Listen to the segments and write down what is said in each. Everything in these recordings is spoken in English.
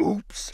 Oops.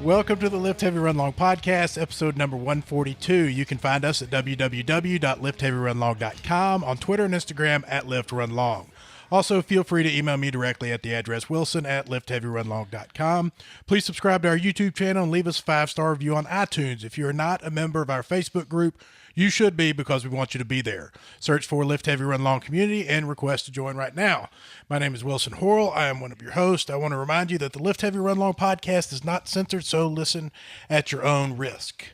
Welcome to the Lift Heavy Run Long podcast, episode number 142. You can find us at www.liftheavyrunlong.com, on Twitter and Instagram at liftrunlong. Also, feel free to email me directly at the address wilson@liftheavyrunlong.com. Please subscribe to our YouTube channel and leave us a 5-star review on iTunes. If you're not a member of our Facebook group, you should be, because we want you to be there. Search for Lift Heavy Run Long Community and request to join right now. My name is Wilson Horrell. I am one of your hosts. I want to remind you that the Lift Heavy Run Long podcast is not censored, so listen at your own risk.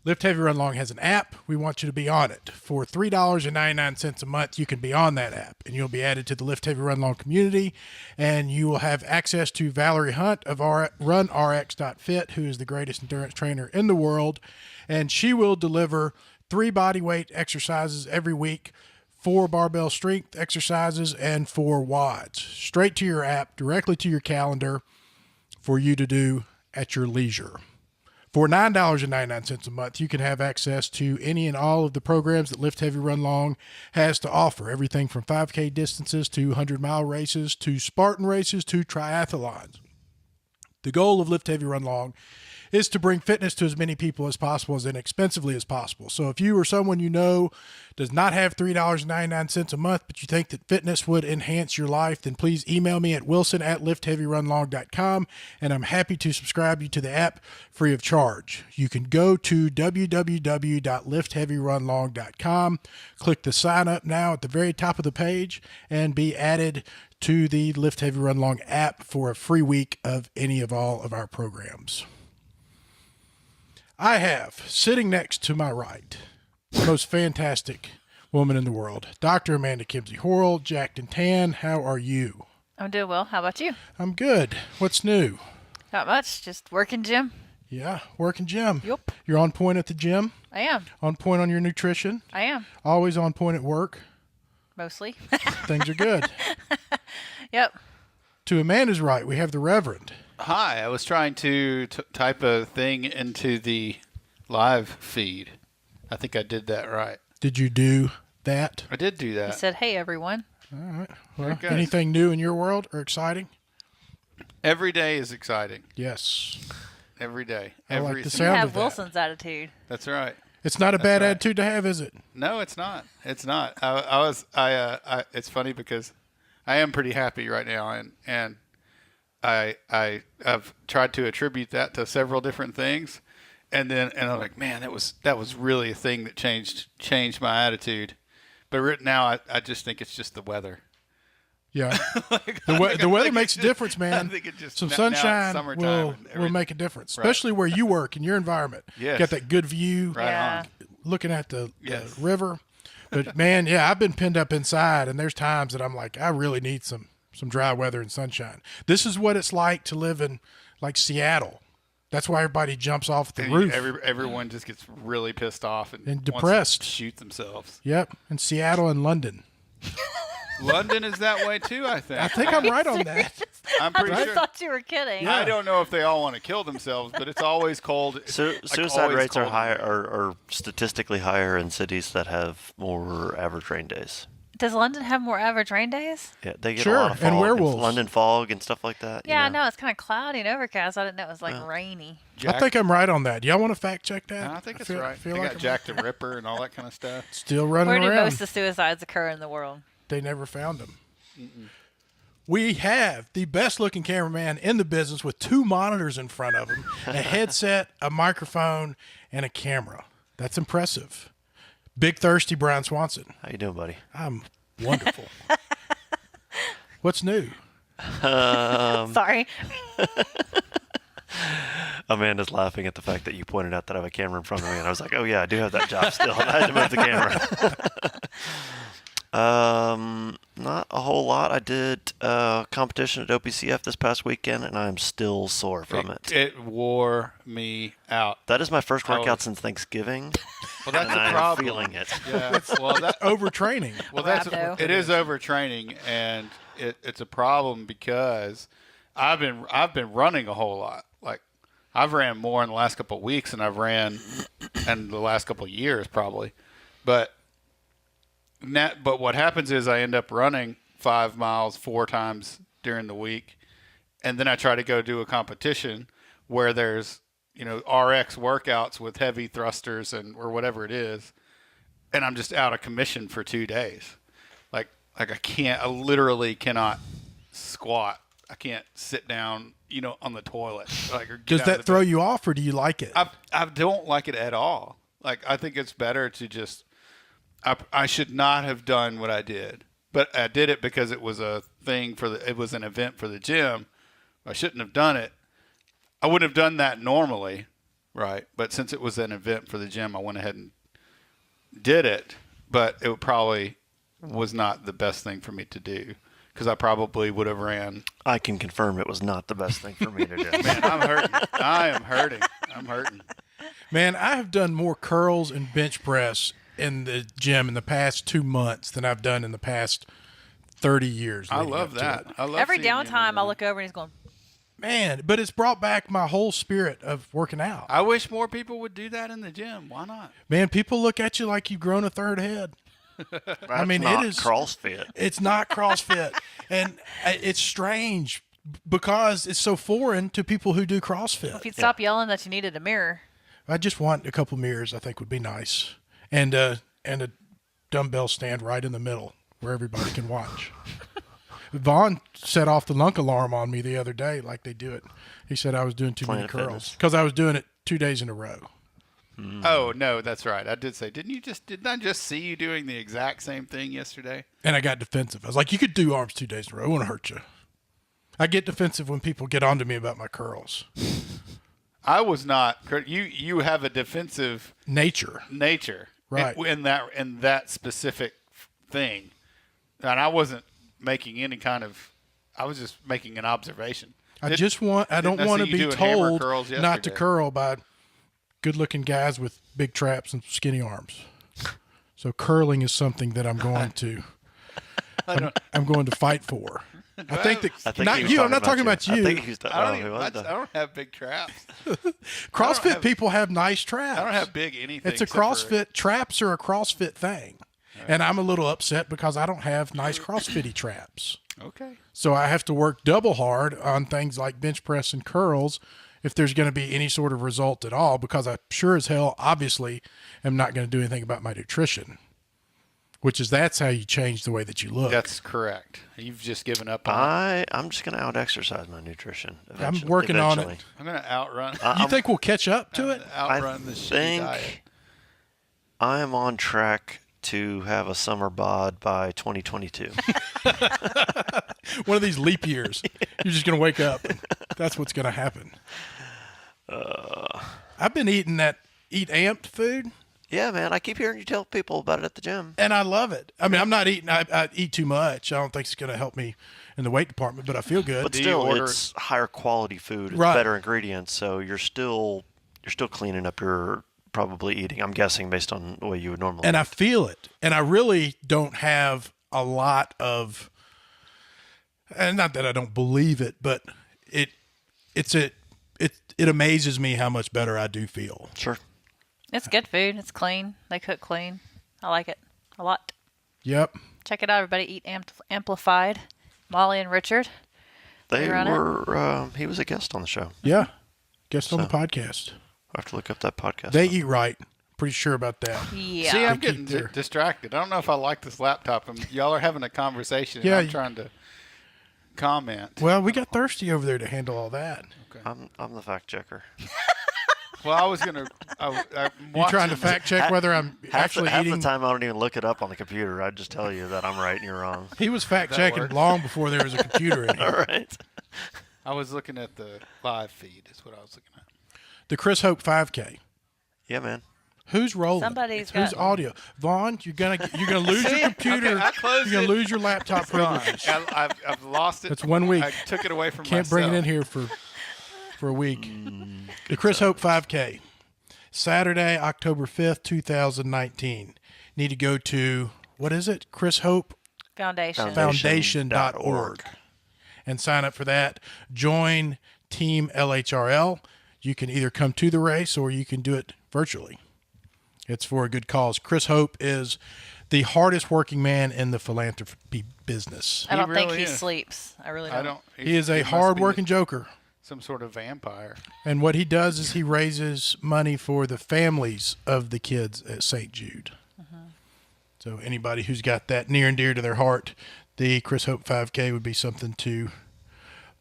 Lift Heavy Run Long has an app. We want you to be on it. For $3.99 a month, you can be on that app, and you'll be added to the Lift Heavy Run Long community, and you will have access to Valerie Hunt of RunRx.fit, who is the greatest endurance trainer in the world, and she will deliver 3 bodyweight exercises every week, 4 barbell strength exercises, and 4 WODs, straight to your app, directly to your calendar, for you to do at your leisure. For $9.99 a month, you can have access to any and all of the programs that Lift Heavy Run Long has to offer. Everything from 5K distances to 100-mile races to Spartan races to triathlons. The goal of Lift Heavy Run Long is to bring fitness to as many people as possible, as inexpensively as possible. So if you or someone you know does not have $3.99 a month, but you think that fitness would enhance your life, then please email me at wilson@liftheavyrunlong.com, and I'm happy to subscribe you to the app free of charge. You can go to www.liftheavyrunlong.com, click the sign up now at the very top of the page, and be added to the Lift Heavy Run Long app for a free week of any of all of our programs. I have, sitting next to my right, the most fantastic woman in the world, Dr. Amanda Kimsey Horrell, jacked and tan. How are you? I'm doing well. How about you? I'm good. What's new? Not much. Just working gym. Yeah, working gym. Yep. You're on point at the gym? I am. On point on your nutrition? I am. Always on point at work? Mostly. Things are good. Yep. To Amanda's right, we have the Reverend. Hi, I was trying to type a thing into the live feed. I think I did that right. Did you do that? I did do He that. said, hey, everyone. All right. Well, Okay. anything new in your world or exciting? Every day is exciting. Yes. Every day. I like Every the single- You sound have of that. Wilson's attitude. That's right. It's not a bad right. attitude to have, is it? No, it's not. It's not. It's funny because I am pretty happy right now, and I've tried to attribute that to several different things, and I'm like, man, that was really a thing that changed my attitude. But right now, I just think it's just the weather. Yeah. The weather makes a difference, man. I think it just Some now it's sunshine summertime will and everything. make a difference, Right. especially where you work in your environment. Yes. Got that good view, Right Yeah. on. looking at the Yes. river. But man, yeah, I've been pinned up inside, and there's times that I'm like, I really need some dry weather and sunshine. This is what it's like to live in like Seattle. That's why everybody jumps off the And roof. everyone just gets really pissed off and wants to depressed. shoot themselves. Yep, in Seattle and London. London is that way too, I think. I think I'm right on that. I'm I pretty just sure. thought you were kidding. Yeah. I don't know if they all want to kill themselves, but it's always cold. So, Like, suicide always rates are cold. higher, are statistically higher in cities that have more average rain days. Does London have more average rain days? Yeah, they get Sure, a lot of fog, and werewolves. London fog and stuff like that. Yeah, I you know. know. It's kind of cloudy and overcast. I didn't know it was like rainy. I think I'm right on that. Y'all want to fact check that? I think it's feel, right. Feel They like got I'm Jack the Ripper and all that kind of stuff. still running Where do around. most of the suicides occur in the world? They never found him. We have the best looking cameraman in the business with 2 monitors in front of him, a headset, a microphone, and a camera. That's impressive. Big thirsty Brian Swanson. How you doing, buddy? I'm wonderful. What's new? Sorry. Amanda's laughing at the fact that you pointed out that I have a camera in front of me, and I was like, oh yeah, I do have that job still. I had to move the camera. Not a whole lot. I did competition at OPCF this past weekend, and I'm still sore from it. It wore me out. That is my first workout since Thanksgiving. Well, that's the I'm problem. feeling it. Yeah. Well, Overtraining. Well, Rhabdo. it is overtraining, and it's a problem because I've been running a whole lot. Like I've ran more in the last couple of weeks than I've ran in the last couple of years, probably. But what happens is I end up running 5 miles 4 times during the week, and then I try to go do a competition where there's RX workouts with heavy thrusters or whatever it is, and I'm just out of commission for 2 days. Like I literally cannot squat. I can't sit down, on the toilet. Or Does that throw you off, or do you like it? I don't like it at all. Like I think it's better to just. I should not have done what I did, but I did it because it was a thing it was an event for the gym. I shouldn't have done it. I wouldn't have done that normally, right? But since it was an event for the gym, I went ahead and did it. But it probably was not the best thing for me to do because I probably would have ran. I can confirm it was not the best thing for me to do. Man, I'm hurting. I am hurting. I'm hurting. Man, I have done more curls and bench press in the gym in the past 2 months than I've done in the past 30 years. I leading love up to that. it. I love Every seeing you in downtime, the I look over and he's going, Man, but it's brought back my whole spirit of working out. I wish more people would do that in the gym. Why not? Man, people look at you like you've grown a third head. That's mean, not it is CrossFit. It's not CrossFit. And it's strange because it's so foreign to people who do CrossFit. if you'd stop yelling that you needed a mirror. I just want a couple mirrors, I think would be nice. And a dumbbell stand right in the middle where everybody can watch. Vaughn set off the lunk alarm on me the other day like they do it. He said I was doing too many Planet curls Fitness. because I was doing it 2 days in a row. Oh, no, that's right. I did say, didn't I just see you doing the exact same thing yesterday? And I got defensive. I was like, you could do arms 2 days in a row. I want to hurt you. I get defensive when people get onto me about my curls. I was not. You have a defensive Nature. nature, Right. In that specific thing, and I wasn't making any kind of. I was just making an observation. I don't want to see you be doing hammer told curls not to yesterday. curl by good-looking guys with big traps and skinny arms. So curling is something that I'm going to I'm going to fight for. I think that I think not he was you. I'm not talking you. about you. I think he was I don't, he even, was I don't have big traps. CrossFit have- people have nice traps. I don't have big anything. It's a except for- CrossFit. Traps are a CrossFit thing. And I'm a little upset because I don't have nice CrossFitty traps. Okay. So I have to work double hard on things like bench press and curls if there's going to be any sort of result at all, because I sure as hell, obviously, am not going to do anything about my nutrition, that's how you change the way that you look. That's correct. You've just given up on it. I'm just going to out-exercise my nutrition. I'm working on it. eventually. I'm going to outrun. You think we'll catch up to it? Outrun I the shitty think diet. I am on track to have a summer bod by 2022. One of these leap years. You're just going to wake up. And that's what's going to happen. I've been eating Eat Amped food. Yeah, man. I keep hearing you tell people about it at the gym. And I love it. I mean, I'm not eating. I eat too much. I don't think it's going to help me in the weight department, but I feel good. But Do you still, order- it's higher quality food. It's Right. better ingredients, so you're still cleaning up your probably eating. I'm guessing based on the way you would normally. And I eat. feel it. And I really don't have a lot of. And not that I don't believe it, but it amazes me how much better I do feel. Sure. It's good food. It's clean. They cook clean. I like it a lot. Yep. Check it out, everybody. Eat Amplified. Molly and Richard. They run it? were. He was a guest on the show. Yeah. Guest on the podcast. I have to look up that podcast. They eat right. Pretty sure about that. Yeah. See, I'm They keep getting their- distracted. I don't know if I like this laptop. Y'all are having a conversation. And Yeah, I'm you- trying to comment. Well, we got Thirsty over there to handle all that. I'm the fact checker. Well, I was gonna. I'm You trying to watching- fact check whether I'm actually half eating? the time I don't even look it up on the computer. I just tell you that I'm right and you're wrong. He was fact checking works. long before there was a computer in All here. right. I was looking at the live feed. Is what I was looking at. The Chris Hope 5K. Yeah, man. Who's rolling? Somebody's Who's got- audio? Vaughn, you're gonna lose your computer. Okay, I closed You're it. gonna lose your laptop privilege. I've lost it. It's 1 week. I took it away from Can't myself. bring it in here for a week. The Chris Hope 5K, Saturday, October 5th, 2019. Need to go to, what is it? Chris Hope Foundation. Foundation.org and sign up for that. Join Team LHRL. You can either come to the race or you can do it virtually. It's for a good cause. Chris Hope is the hardest working man in the philanthropy business. I don't think really he is. sleeps. I really don't. I don't. He is a must be hard working joker. Some sort of vampire. And what he does is he raises money for the families of the kids at St. Jude. So anybody who's got that near and dear to their heart, the Chris Hope 5K would be something to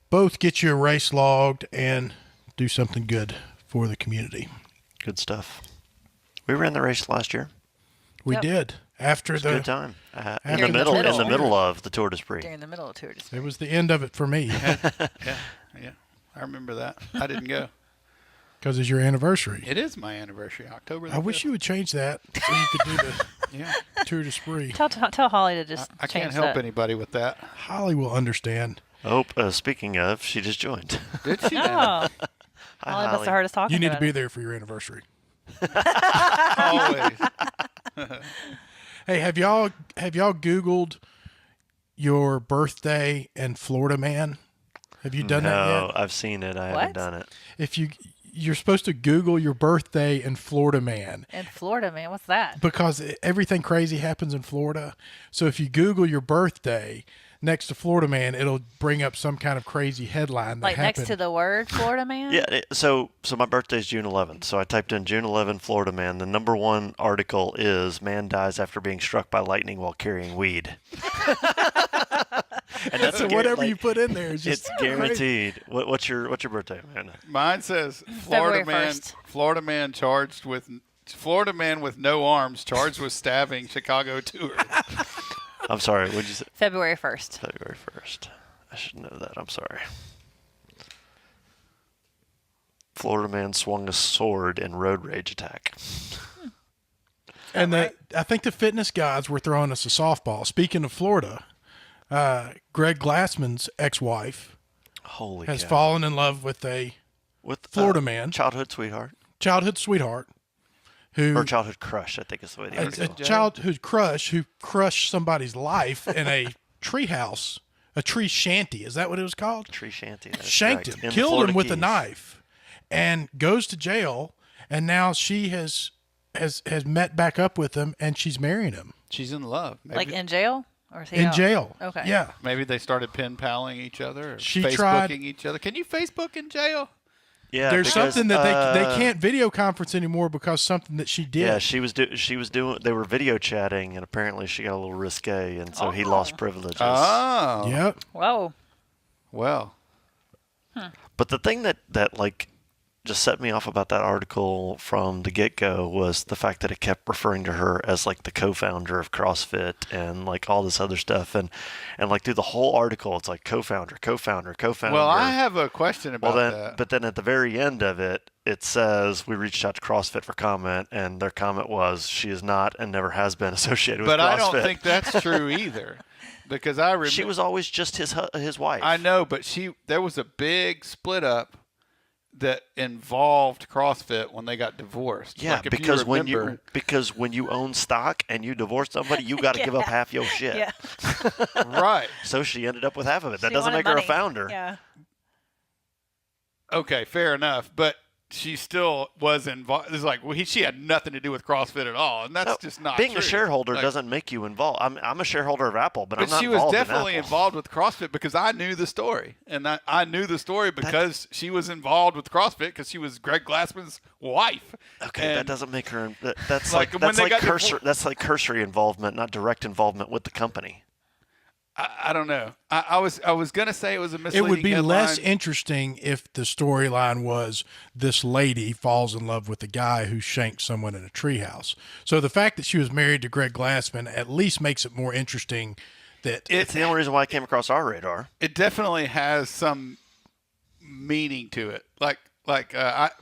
both get you a race logged and do something good for the community. Good stuff. We ran the race last year. We Yep. did. After It's a the good time. In After the the middle, Tour in the de middle of the Tour de Spree. During the middle of tour. it was the end of it for me Yeah. I remember that. I didn't go. because it's your anniversary. It is my anniversary, October. I wish you would change that so you could do the Yeah. Tour de Spree. Tell Holly to just I change can't help that. anybody with that. Holly will understand. Oh, speaking of, she just joined. Did she? now? Oh, Hi, Holly must Holly. have heard us talking You need to about be it. there for your anniversary. Always. Hey, have y'all Googled your birthday and Florida man? Have you done that No, yet? I've seen it. I What? haven't done it. If you're supposed to Google your birthday and Florida man In Florida, man. What's that? because everything crazy happens in Florida. So if you Google your birthday next to Florida man, it'll bring up some kind of crazy headline that Like happened. next to the word Florida man? Yeah, so my birthday's June 11th. So I typed in June 11th, Florida man. The number one article is man dies after being struck by lightning while carrying weed. And that's so whatever you put in there is just it's guaranteed. What's your birthday, man? Mine says February Florida 1st. Florida man with no arms charged with stabbing Chicago tourist. I'm sorry. What'd you say? February 1st. February 1st. I should know that. I'm sorry. Florida man swung a sword in road rage attack. And I think the fitness guys were throwing us a softball. Speaking of Florida, Greg Glassman's ex-wife Holy has cow. fallen in love with a With Florida man, childhood sweetheart. childhood sweetheart, who Or childhood crush, I think is the way the a article. childhood crush who crushed somebody's life in a treehouse, a tree shanty. Is that what it was called? Tree shanty. That's Shanked correct. him, In the killed Florida him with a Keys. knife, and goes to jail. And now she has met back up with him, and she's marrying him She's in love. Maybe, Like in jail? Or is he in out? jail. Okay. Yeah. maybe they started pen paling each other or She Facebooking tried- each other. Can you Facebook in jail? Yeah, There's because, something that they can't video conference anymore because something that she did. Yeah, she was doing. They were video chatting, and apparently she got a little risque, and so he lost privileges. Oh. Yep. Whoa. Well, But the thing that like just set me off about that article from the get-go was the fact that it kept referring to her as like the co-founder of CrossFit and like all this other stuff, and like through the whole article it's like co-founder. well, I have a question about that. But then at the very end of it, it says we reached out to CrossFit for comment, and their comment was she is not and never has been associated with But CrossFit. I don't think that's true either, because I remember She was always just his wife. I know, but there was a big split up that involved CrossFit when they got divorced. Yeah, Like, if because remember, when you own stock and you divorce somebody, you got to give up half your shit. Yeah. right. So she ended up with half of it. That She doesn't wanted make her a money. founder. Yeah. Okay, fair enough. But she still was involved. It's like she had nothing to do with CrossFit at all, and that's No, just not being true. a shareholder Like, doesn't make you involved. I'm a shareholder of Apple, but I'm But not she was involved definitely in Apple. involved with CrossFit because I knew the story, and I knew the story because she was involved with CrossFit because she was Greg Glassman's wife. Okay, And that doesn't make her. That's Like, like when that's they like got cursory. That's like cursory involvement, not direct involvement with the company. I don't know. I was gonna say it was a It misleading would be headline. less interesting if the storyline was this lady falls in love with a guy who shanked someone in a treehouse. So the fact that she was married to Greg Glassman at least makes it more interesting that It's the only reason why it came across our radar. It definitely has some meaning to it.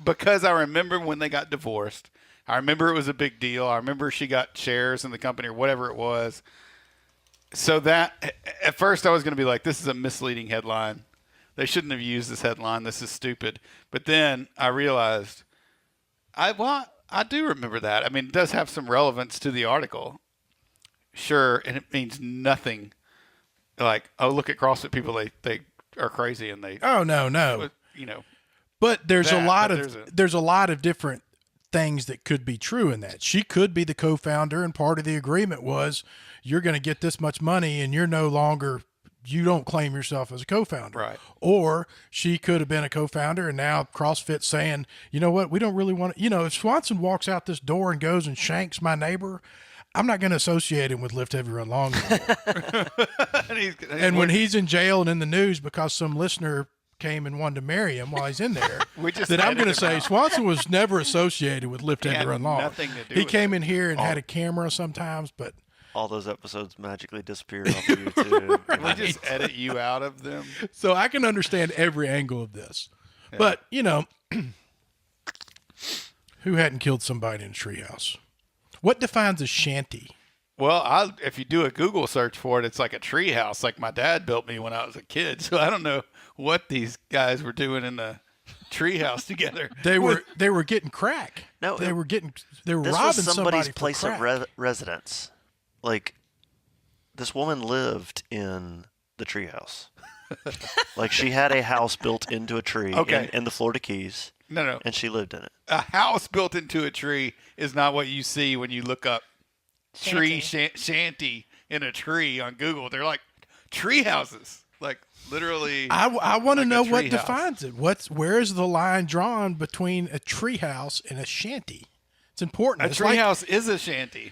Because I remember when they got divorced, I remember it was a big deal. I remember she got shares in the company or whatever it was. So that, at first I was going to be like, this is a misleading headline. They shouldn't have used this headline. This is stupid. But then I realized, I do remember that. I mean, it does have some relevance to the article. Sure, and it means nothing. Like, oh, look at CrossFit people. They are crazy and they. Oh no. You know. But there's that, a lot but of there's a lot of different things that could be true in that. She could be the co-founder, and part of the agreement was you're going to get this much money, and you don't claim yourself as a co-founder. Right. Or she could have been a co-founder, and now CrossFit's saying, you know what, we don't really want to. You know, if Swanson walks out this door and goes and shanks my neighbor, I'm not going to associate him with Lift Heavy Run Long anymore. And when he's in jail and in the news because some listener came and wanted to marry him while he's in there, then I'm going to say Swanson was never associated with Lift Heavy Run Long. Nothing to do he with came it. in here and had a camera sometimes, but All those episodes magically disappeared off of YouTube. We just edit you out of them. so I can understand every angle of this. Yeah. But, you know, who hadn't killed somebody in a treehouse? What defines a shanty? Well, if you do a Google search for it, it's like a tree house, like my dad built me when I was a kid. So I don't know what these guys were doing in the tree house together. They were getting crack. No, they were this robbing was somebody's somebody for place crack. of residence. Like, this woman lived in the treehouse. Like, she had a house built into a tree in the Florida Keys. No. And she lived in it. A house built into a tree is not what you see when you look up shanty in a tree on Google. They're like tree houses, like literally. I want to like know a what tree house. defines it. Where is the line drawn between a tree house and a shanty? It's important. A tree house is a shanty.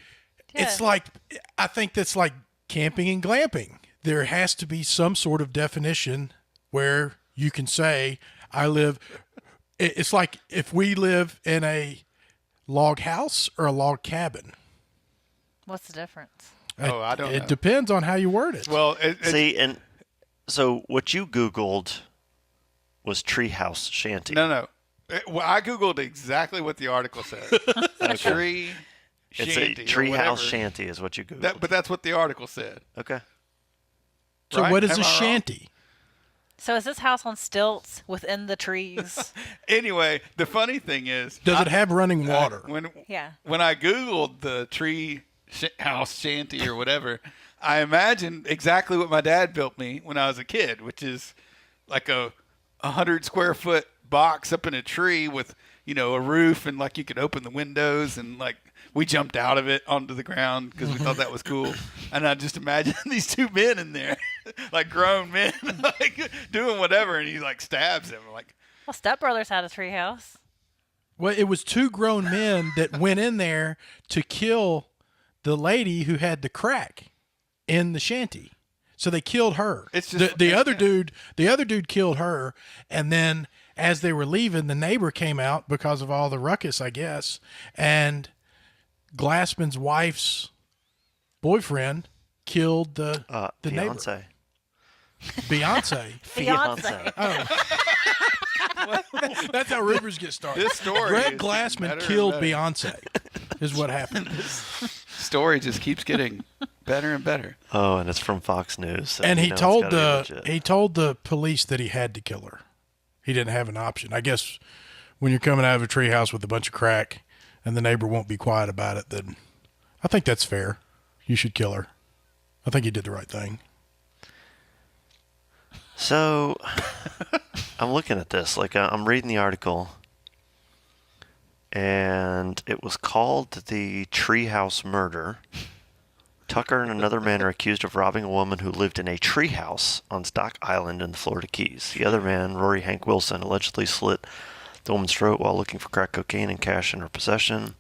It's like, I think that's like camping and glamping. There has to be some sort of definition where you can say, I live. It's like if we live in a log house or a log cabin. What's the difference? Oh, I don't know. It depends on how you word it. Well, See, and so what you Googled was treehouse shanty. No. Well, I Googled exactly what the article said. A tree It's shanty. a treehouse or shanty is what you Googled. but that's what the article said. Okay. So right? what is Am a I wrong? shanty? So is this house on stilts within the trees? Anyway, the funny thing is, Does it have running water? Yeah. When I Googled the tree house shanty or whatever, I imagined exactly what my dad built me when I was a kid, which is like a 100 square foot box up in a tree with, you know, a roof and like you could open the windows and like we jumped out of it onto the ground because we thought that was cool. And I just imagined these two men in there, like grown men, like doing whatever. And he like stabs him. Like, Well, Step Brothers had a tree house. Well, it was two grown men that went in there to kill the lady who had the crack in the shanty. So they killed her. It's just the other dude. The other dude killed her, and then as they were leaving, the neighbor came out because of all the ruckus, I guess, and Glassman's wife's boyfriend killed the neighbor. Beyonce. Beyonce. That's how rumors get started. this story Greg is Glassman better and killed better. Beyonce, is what happened. Story just keeps getting better and better. Oh, and it's from Fox News. So And you he know it's told gotta be legit. he told the police that he had to kill her. He didn't have an option. I guess when you're coming out of a treehouse with a bunch of crack and the neighbor won't be quiet about it, then I think that's fair. You should kill her. I think he did the right thing. So, I'm looking at this. Like, I'm reading the article, and it was called the Treehouse Murder. Tucker and another man are accused of robbing a woman who lived in a treehouse on Stock Island in the Florida Keys. The other man, Rory Hank Wilson, allegedly slit the woman's throat while looking for crack cocaine and cash in her possession.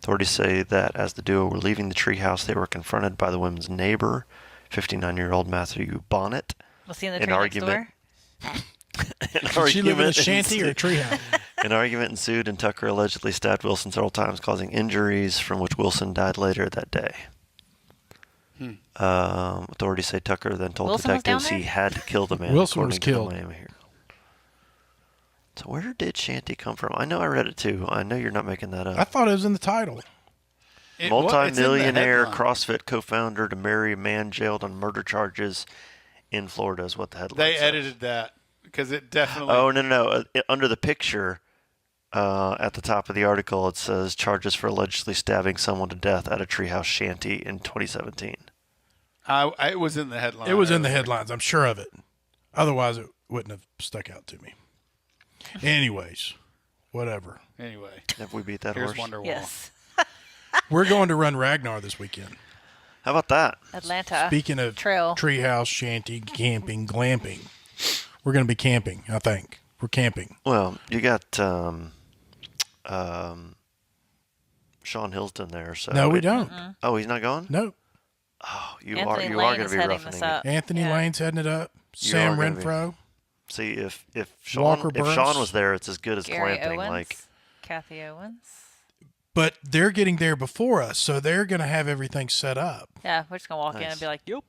Authorities say that as the duo were leaving the treehouse, they were confronted by the woman's neighbor, 59-year-old Matthew Bonnet. Was he in the An tree argument. next door? Did she live in a shanty or a treehouse? An argument ensued, and Tucker allegedly stabbed Wilson several times, causing injuries from which Wilson died later that day. Authorities say Tucker then told Wilson was down detectives he there? had to kill the man. Wilson was according to the killed. Miami Herald. So where did shanty come from? I know I read it too. I know you're not making that up. I thought it was in the title. Multi-millionaire headline. CrossFit co-founder to marry a man jailed on murder charges in Florida is what the headline They says. edited that because it definitely. Oh, no. Under the picture, at the top of the article, it says charges for allegedly stabbing someone to death at a treehouse shanty in 2017. It was in the headline. It was in the earlier. headlines. I'm sure of it. Otherwise, it wouldn't have stuck out to me. Anyways, whatever. Anyway, Have we beat that here's horse? Wonderwall. Yes. We're going to run Ragnar this weekend. How about that? Atlanta. Speaking of Trail. treehouse, shanty, camping, glamping, we're going to be camping, I think. We're camping. Well, you got Sean Hilton there. So No, we don't. Oh, he's not going? No. Oh, you Anthony are Lane going to is be heading roughing this it. up. Anthony Yeah. Lane's heading it up. You Sam are gonna be. Renfro. See, if Walker Sean Burns. was there, it's as good as Gary glamping. Owens. Like, Kathy Owens. But they're getting there before us, so they're going to have everything set up. Yeah, we're just going to walk in Nice. and be like, yup.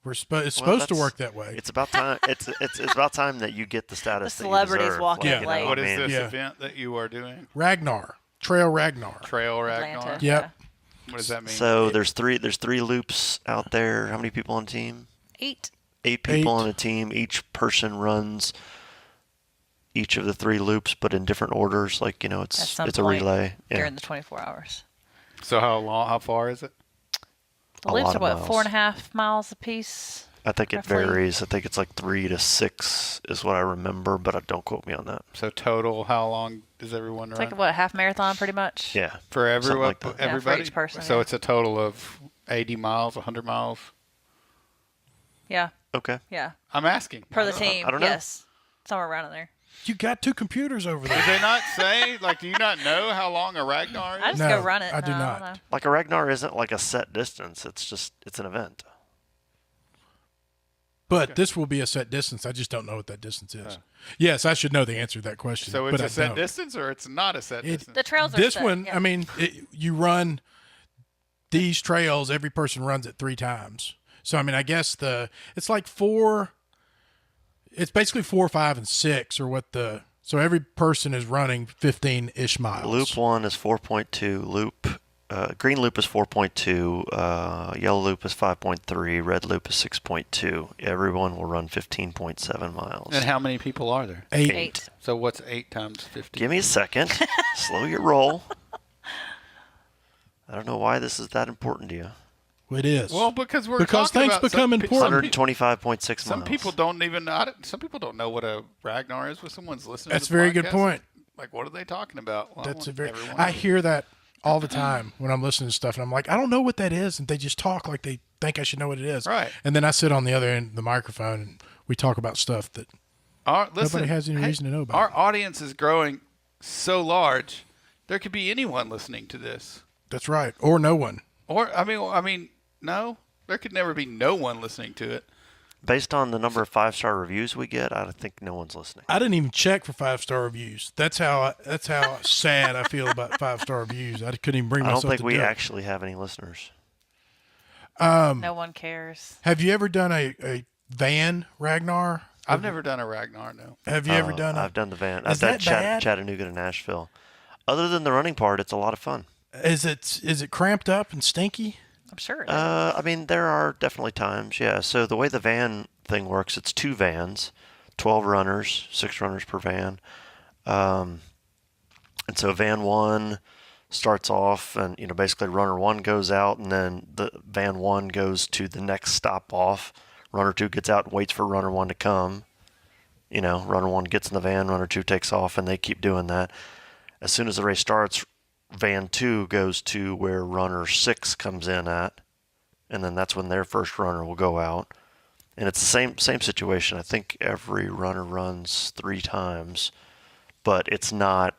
It's well, supposed to that's- work that way. It's about time. It's about time that you get the status. The that you celebrities deserve. walk in you know, late. What I is mean, this Yeah. event that you are doing? Ragnar. Trail Ragnar. Trail Ragnar. Atlanta. Yep. What does that mean? So there's three loops out there. How many people on the team? 8. 8 people Eight. on a team. Each person runs each of the 3 loops, but in different orders. Like, you know, At some it's a point relay. Yeah. during the 24 hours. So how far is it? The A loops lot are of what, miles. 4.5 miles apiece? I think it roughly? varies. I think it's like 3 to 6 is what I remember, but don't quote me on that. So total, how long does everyone It's run? like, what, half marathon pretty much? Yeah. For everyone, like that. Yeah, for everybody. each person, So yeah. it's a total of 80 miles, 100 miles. Yeah, Okay. yeah. I'm asking. Per the I don't know. team, I don't know. yes. Somewhere around in there. You got 2 computers over Did there. they not say? Like, do you not know how long a Ragnar I is? just No, go run it. I do No, not. don't know. Like a Ragnar isn't like a set distance. It's an event. But this will be a set distance. I just don't know what that distance is. Yes, I should know the answer to that question. So it's but a I set don't. distance or it's not a set distance? The trails are This set, one, yeah. I mean, you run these trails. Every person runs it 3 times. So I mean, I guess it's like 4. It's basically 4, 5, and 6, or what the. So every person is running 15-ish miles. Loop 1 is 4.2. Green loop is 4.2. Yellow loop is 5.3. Red loop is 6.2. Everyone will run 15.7 miles. And how many people are there? 8. 8. So what's 8 times 50? Give me a second. Slow your roll. I don't know why this is that important to you. It is. Well, because Because talking things about become important. 125.6 miles. Some people don't even. Some people don't know what a Ragnar is when someone's listening. That's to the a very good podcast. point. Like, what are they talking about? Well, That's a want very. everyone I to- hear that all the time when I'm listening to stuff, and I'm like, I don't know what that is, and they just talk like they think I should know what it is. Right. And then I sit on the other end of the microphone, and we talk about stuff that. Listen, Nobody has any reason to know about Our it. audience is growing so large. There could be anyone listening to this, That's right, or no one. or I mean, no, there could never be no one listening to it. Based on the number of 5-star reviews we get, I think no one's listening. I didn't even check for 5-star reviews. That's how sad I feel about 5-star reviews. I couldn't even bring I myself don't think to we do it. actually have any listeners. No one cares. Have you ever done a van, Ragnar? I've never done a Ragnar. No. Have you ever done I've done the van. Is I've done that bad? Chattanooga to Nashville. Other than the running part, it's a lot of fun. Is it cramped up and stinky? I'm sure it is. I mean, there are definitely times, yeah. So the way the van thing works, it's 2 vans, 12 runners, 6 runners per van. And so van 1 starts off, and basically runner 1 goes out, and then the van 1 goes to the next stop off. Runner 2 gets out and waits for runner 1 to come. Runner 1 gets in the van, runner 2 takes off, and they keep doing that. As soon as the race starts, van 2 goes to where runner 6 comes in at, and then that's when their first runner will go out. And it's the same situation. I think every runner runs 3 times, but it's not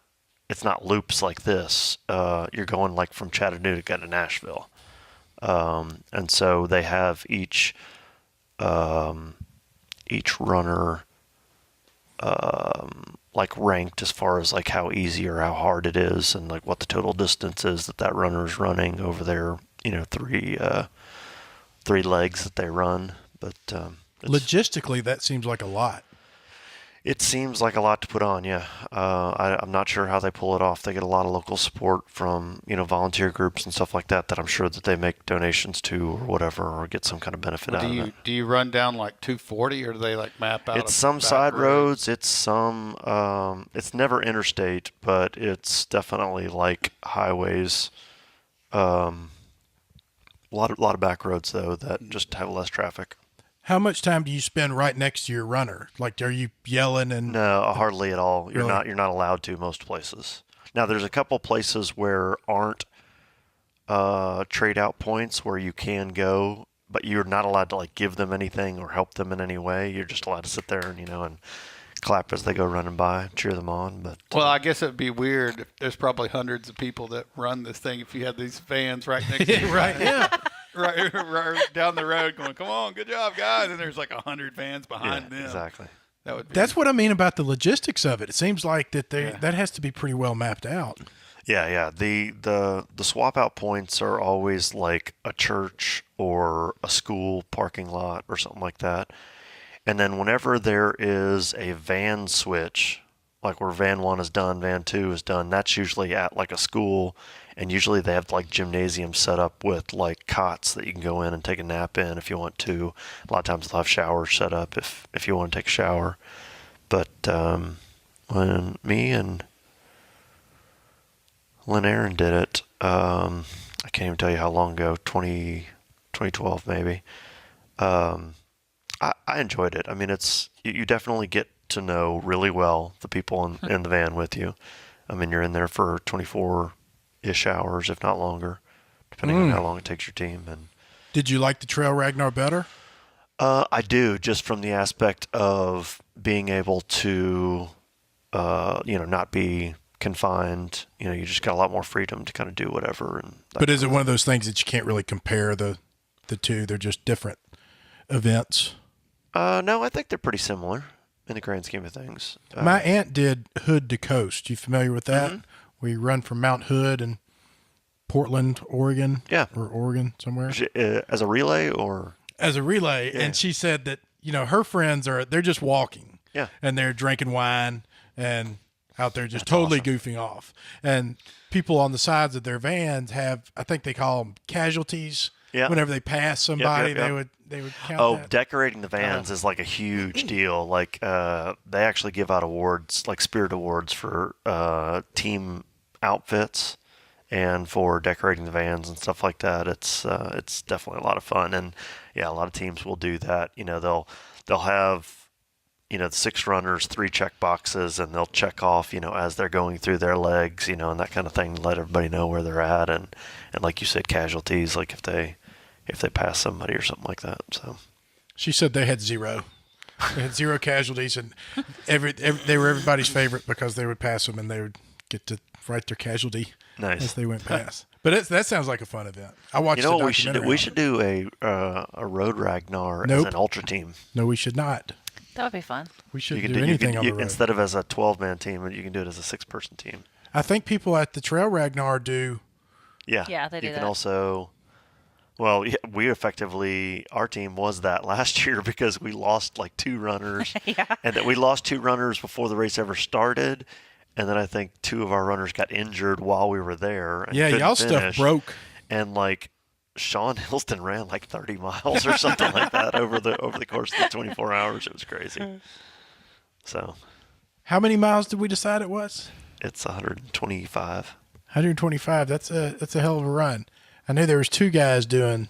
loops like this. You're going like from Chattanooga to Nashville, and so they have each runner like ranked as far as like how easy or how hard it is, and like what the total distance is that runner is running over their 3 legs that they run. But it's- Logistically, that seems like a lot. It seems like a lot to put on, yeah. I'm not sure how they pull it off. They get a lot of local support from, volunteer groups and stuff like that I'm sure that they make donations to or whatever, or get some kind of benefit out of it. Do you run down like 240, or do they like map out? It's some side roads. It's some. It's never interstate, but it's definitely like highways. A lot of back roads though that just have less traffic. How much time do you spend right next to your runner? Like, are you yelling and? No, hardly at all. You're Really? not allowed to most places. Now there's a couple places where aren't trade out points where you can go, but you're not allowed to like give them anything or help them in any way. You're just allowed to sit there and and clap as they go running by, cheer them on. But Well, I guess it'd be weird. There's probably hundreds of people that run this thing if you had these fans right next to you. Right. Yeah. right down the road going, come on, good job, guys. And there's like 100 fans behind them. exactly. That would be, That's what I mean about the logistics of it. It seems like that that has to be pretty well mapped out. Yeah. The swap out points are always like a church or a school parking lot or something like that. And then whenever there is a van switch, like where van 1 is done, van 2 is done, that's usually at like a school, and usually they have like gymnasiums set up with like cots that you can go in and take a nap in if you want to. A lot of times they'll have showers set up if you want to take a shower. But when me and Lynn Aaron did it, I can't even tell you how long ago, 2012 maybe. I enjoyed it. I mean, you definitely get to know really well the people in the van with you. I mean, you're in there for 24-ish hours, if not longer, depending on how long it takes your team. And Did you like the Trail Ragnar better? I do, just from the aspect of being able to, not be confined. You just got a lot more freedom to kind of do whatever. But is it one of those things that you can't really compare the two? They're just different events. No, I think they're pretty similar in the grand scheme of things. My aunt did Hood to Coast. You familiar with that? Mm-hmm. We run from Mount Hood in Portland, Oregon. Yeah. Or Oregon, somewhere. As a relay or? As a relay. Yeah. And she said that, her friends they're just walking. Yeah. And they're drinking wine and out there just totally goofing off. And people on the sides of their vans have, I think they call them casualties. Yeah. Whenever they pass somebody, Yep. they would count that. Decorating the vans is like a huge deal. Like they actually give out awards, like spirit awards for team outfits and for decorating the vans and stuff like that. It's definitely a lot of fun, and yeah, a lot of teams will do that. They'll have the 6 runners, 3 check boxes, and they'll check off as they're going through their legs, and that kind of thing. Let everybody know where they're at, and like you said, casualties, like if they pass somebody or something like that. So She said they had 0. They had 0 casualties, and they were everybody's favorite because they would pass them and they would get to write their casualty as they went past. But that sounds like a fun event. I watched. what we should do? We should do a road Ragnar as an ultra team. No, we should not. That would be fun. We shouldn't do anything on the road. Instead of as a 12-man team, you can do it as a 6-person team. I think people at the Trail Ragnar do. Yeah. Yeah, they do You can that. also. Well, we effectively, our team was that last year because we lost like 2 runners. Yeah. And that we lost 2 runners before the race ever started. And then I think 2 of our runners got injured while we were there. And Yeah, couldn't y'all finish. stuff broke. And like Sean Hilston ran like 30 miles or something like that over the course of the 24 hours. It was crazy. So How many miles did we decide it was? it's 125. 125. That's a hell of a run. I knew there was 2 guys doing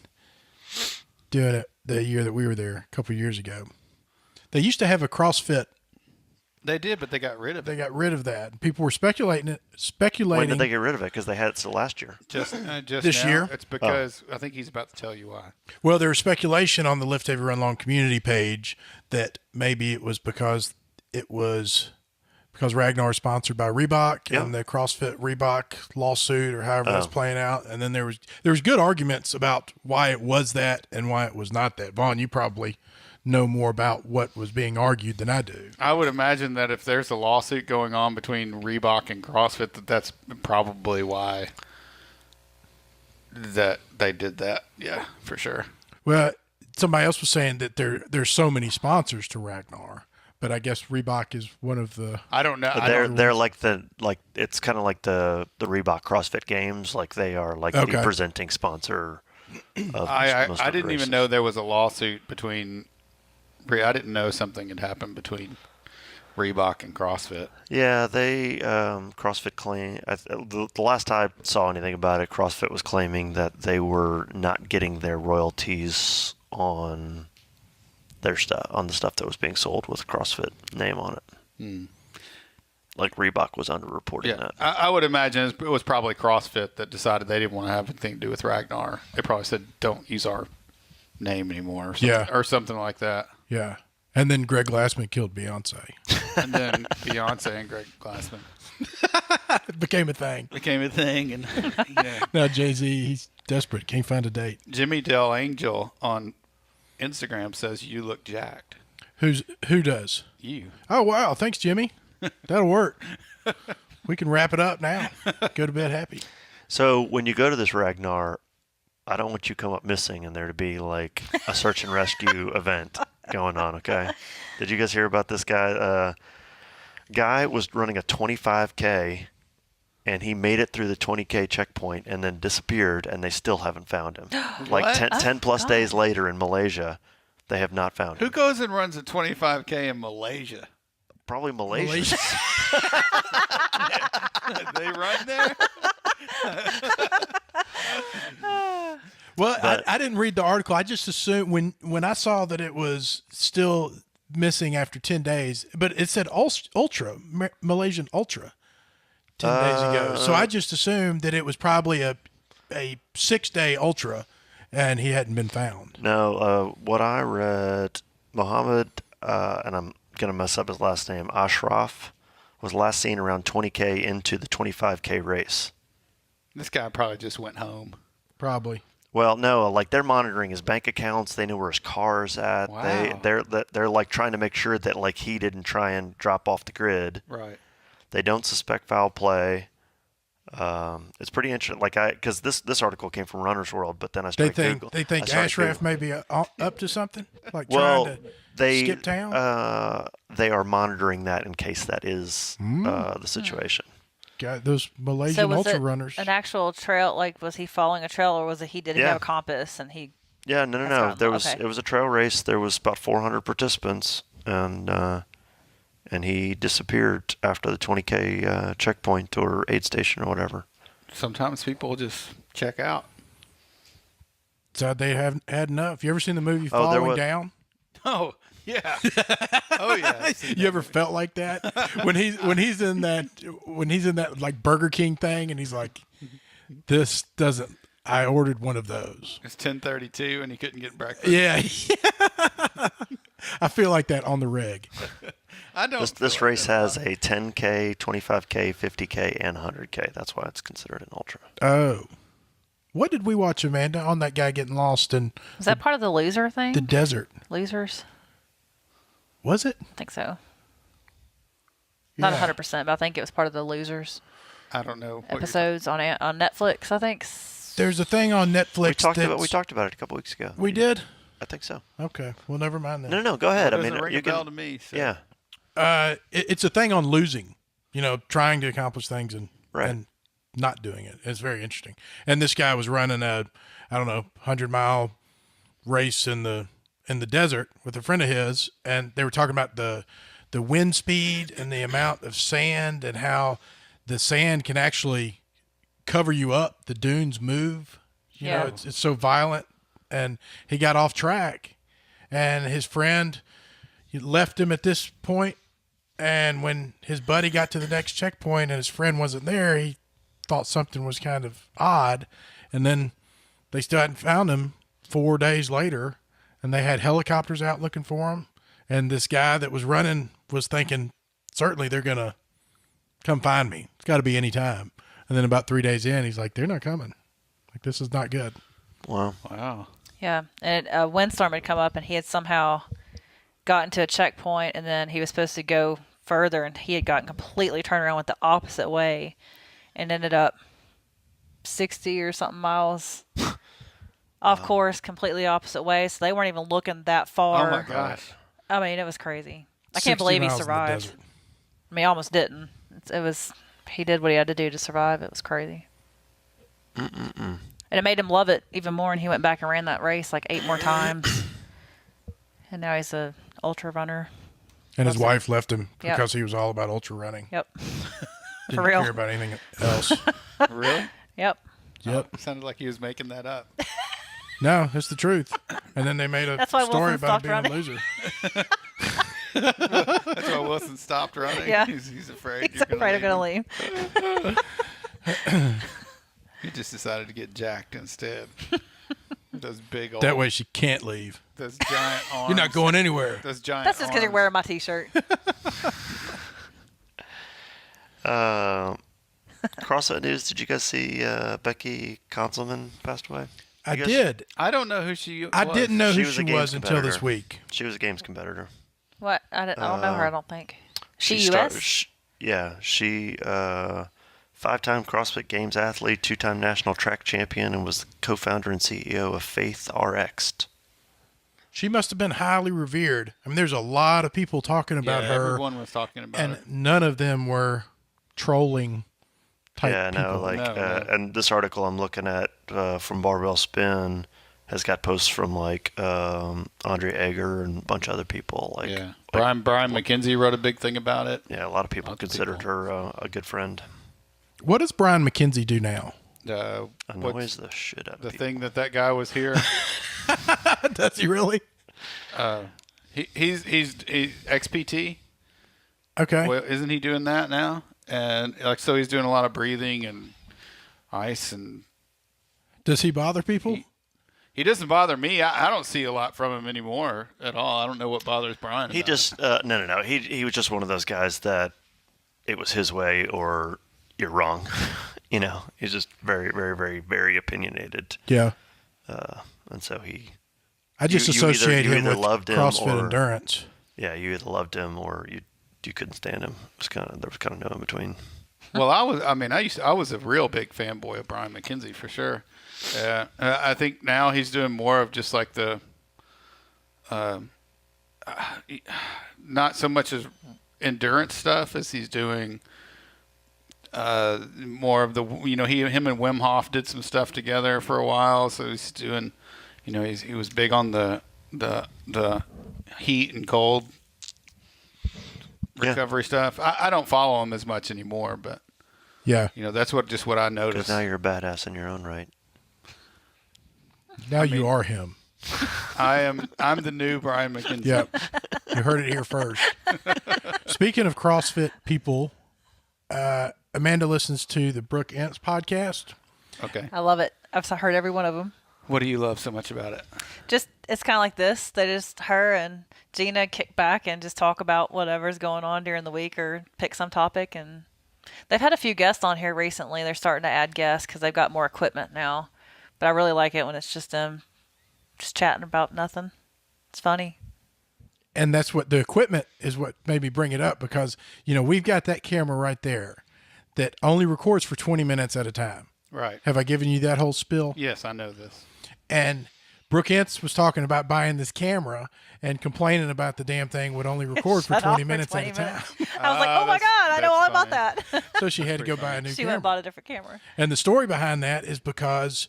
it the year that we were there a couple of years ago. They used to have a CrossFit. They did, but they got rid of it. They got rid of that. People were speculating. When did they get rid of it? Because they had it still last year. Just This now. year? It's because I think he's about to tell you why. Well, there was speculation on the Lift Heavy Run Long community page that maybe it was because Ragnar is sponsored by Reebok and the CrossFit Reebok lawsuit or however that's playing out. And then there was good arguments about why it was that and why it was not that. Vaughn, you probably know more about what was being argued than I do. I would imagine that if there's a lawsuit going on between Reebok and CrossFit, that's probably why that they did that. Yeah, for sure. Well, somebody else was saying that there's so many sponsors to Ragnar, but I guess Reebok is one of the. I don't know. They're like it's kind of like the Reebok CrossFit Games. Like they are like the presenting sponsor. I didn't even know there was a lawsuit between. I didn't know something had happened between Reebok and CrossFit. Yeah, they CrossFit claim. The last I saw anything about it, CrossFit was claiming that they were not getting their royalties on their stuff, on the stuff that was being sold with CrossFit name on it. Like Reebok was underreporting that. I would imagine it was probably CrossFit that decided they didn't want to have anything to do with Ragnar. They probably said, "Don't use our name anymore," or something like that. Yeah. And then Greg Glassman killed Beyonce. And then Beyonce and Greg Glassman It became a thing. And Now Jay-Z, he's desperate. Can't find a date. Jimmy Del Angel on Instagram says you look jacked. Who does? You. Oh, wow. Thanks, Jimmy. That'll work. We can wrap it up now. Go to bed happy. So when you go to this Ragnar, I don't want you to come up missing and there to be like a search and rescue event going on, okay? Did you guys hear about this guy? Guy was running a 25K, and he made it through the 20K checkpoint and then disappeared, and they still haven't found him. Like 10 plus days later in Malaysia, they have not found him. Who goes and runs a 25K in Malaysia? Probably Malaysia. They run there? Well, I didn't read the article. I just assumed when I saw that it was still missing after 10 days, but it said Malaysian Ultra 10 days ago. So I just assumed that it was probably a 6-day Ultra and he hadn't been found. No, what I read, Mohammed, and I'm going to mess up his last name, Ashraf, was last seen around 20K into the 25K race. This guy probably just went home. Probably. Well, no, like they're monitoring his bank accounts. They know where his car's at. Wow. They're like trying to make sure that like he didn't try and drop off the grid. Right. They don't suspect foul play. It's pretty interesting. Like because this article came from Runner's World, but then I started Google. They think Ashraf may be up to something, like well, trying to skip town. They are monitoring that in case that is the situation. Got those Malaysian ultra runners. An actual trail? Like, was he following a trail, or was it he didn't have a compass and he? Yeah, no. It was a trail race. There was about 400 participants, and he disappeared after the 20K checkpoint or aid station or whatever. Sometimes people just check out. So they haven't had enough. You ever seen the movie Falling Down? Oh yeah. Oh yeah. You ever felt like that when he's in that like Burger King thing and he's like, this doesn't. I ordered one of those. It's 10:32 and he couldn't get breakfast. Yeah. I feel like that on the reg. I don't. This race has a 10K, 25K, 50K, and 100K. That's why it's considered an ultra. Oh. What did we watch, Amanda, on that guy getting lost in Was that part of the loser thing? the desert? Losers? Was it? I think so. Yeah. Not 100%, but I think it was part of the losers I don't know. episodes on Netflix, I think. There's a thing on Netflix. We talked about it a couple weeks ago. We did? I think so. Okay. Well, never mind then. No. Go ahead. It doesn't ring a bell to me. So. Yeah. It's a thing on losing, trying to accomplish things and not doing it. It's very interesting. And this guy was running a 100-mile race in the desert with a friend of his, and they were talking about the wind speed and the amount of sand and how the sand can actually cover you up. The dunes move. You know, it's so violent. And he got off track, and his friend left him at this point. And when his buddy got to the next checkpoint and his friend wasn't there, he thought something was kind of odd. And then they still hadn't found him 4 days later, and they had helicopters out looking for him. And this guy that was running was thinking, certainly they're going to come find me. It's got to be any time. And then about 3 days in, he's like, they're not coming. Like, this is not good. Wow. Yeah, and a windstorm had come up, and he had somehow gotten to a checkpoint, and then he was supposed to go further, and he had gotten completely turned around, went the opposite way, and ended up 60 or something miles off course, completely opposite way. So they weren't even looking that far. Oh my gosh! I mean, it was crazy. I can't believe he 60 miles in the survived. desert. I mean, he almost didn't. He did what he had to do to survive. It was crazy. And it made him love it even more, and he went back and ran that race like 8 more times. And now he's a ultra runner. And his wife left him Yep. because he was all about ultra running. Yep. Didn't For real. care about anything else. Really? Yep. Yep. It sounded like he was making that up. No, it's the truth. And then they made a That's why story Wilson about him stopped being a loser. That's why Wilson stopped running. Yeah. He's afraid. He's afraid I'm going to leave. He just decided to get jacked instead. Those big old. That way she can't leave. Those giant arms. You're not going anywhere. Those giant. That's just because you're arms. wearing my T-shirt. CrossFit news. Did you guys see Becky Conzelman passed away? I guys- did. I don't know who she was. I didn't know She who was she a games was until this competitor. week. She was a games competitor. What? I don't know her, I don't think. She start- U.S.? She 5-time CrossFit Games athlete, 2-time national track champion, and was the co-founder and CEO of Faith RX. She must have been highly revered. I mean, there's a lot of people talking about Yeah, her, everyone was talking about and it. none of them were trolling type Yeah, people. no, like, No. and this article I'm looking at from Barbell Spin has got posts from like Andre Egger and a bunch of other people. Like, Yeah. like, Brian McKenzie wrote a big thing about it. yeah, a lot of people Lots of considered people. her a good friend. What does Brian McKenzie do now? What's Annoys the shit out of the people. thing that guy was here? Does he really? He's XPT. Okay. Well, isn't he doing that now? And like, so he's doing a lot of breathing and ice, and Does he bother people? he doesn't bother me. I don't see a lot from him anymore at all. I don't know what bothers Brian. He about just no. He was just one of those guys that it was his way or you're wrong. You know, he's just very, very, very, very opinionated, Yeah. and so he. I just You either- associate you him either with loved him CrossFit or- endurance. Yeah, you either loved him or you couldn't stand him. There was kind of no in between. Well, I was a real big fanboy of Brian McKenzie for sure. I think now he's doing more of just like the, not so much as endurance stuff as he's doing more of the, him and Wim Hof did some stuff together for a while. So he's doing, he was big on the heat and cold Yeah. recovery stuff. I don't follow him as much anymore, but Yeah. that's what I Because noticed. now you're a badass in your own right. Now you are him. I'm the new Brian McKenzie. Yep. You heard it here first. Speaking of CrossFit people, Amanda listens to the Brooke Ents podcast. Okay. I love it. I've heard every one of them. What do you love so much about it? Just it's kind of like this. They just her and Gina kick back and just talk about whatever's going on during the week or pick some topic. And they've had a few guests on here recently. They're starting to add guests because they've got more equipment now. But I really like it when it's just them just chatting about nothing. It's funny. And that's what the equipment is what made me bring it up because, we've got that camera right there that only records for 20 minutes at a time. Right. Have I given you that whole spill? Yes, I know this. And Brooke Ents was talking about buying this camera and complaining about the damn thing would only record for Shut 20 off minutes 20 at a time. minutes. I was like, oh my that's- God, I know all that's about that. So she had to go buy a new She went camera. and bought a different camera. And the story behind that is because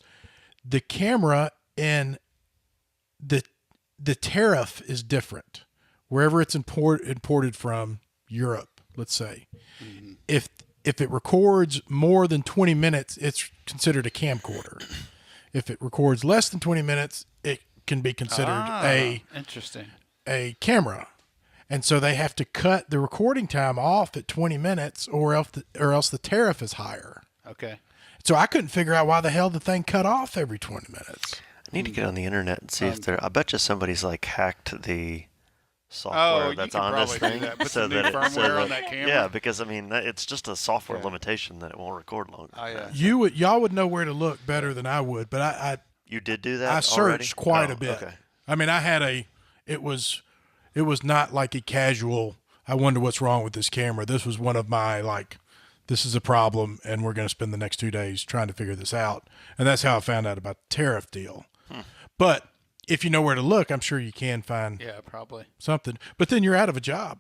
the camera and the tariff is different wherever it's imported from Europe, let's say. Mm-hmm. If it records more than 20 minutes, it's considered a camcorder. If it records less than 20 minutes, it can be considered Interesting. a camera. And so they have to cut the recording time off at 20 minutes or else the tariff is higher. Okay. So I couldn't figure out why the hell the thing cut off every 20 minutes. I need to get on the internet and see if I bet you somebody's like hacked the software you that's could on this probably do thing. that. Put some new firmware on that camera. Yeah, because I mean it's just a software Yeah. limitation that it won't record longer. Y'all would know where to look better than I would, but I You did do that. I searched already? quite a bit. Okay. I mean, I had it was not like a casual, I wonder what's wrong with this camera. This was one of my this is a problem and we're going to spend the next 2 days trying to figure this out. And that's how I found out about the tariff deal. But if you know where to look, I'm sure you can find Yeah, probably. something. But then you're out of a job.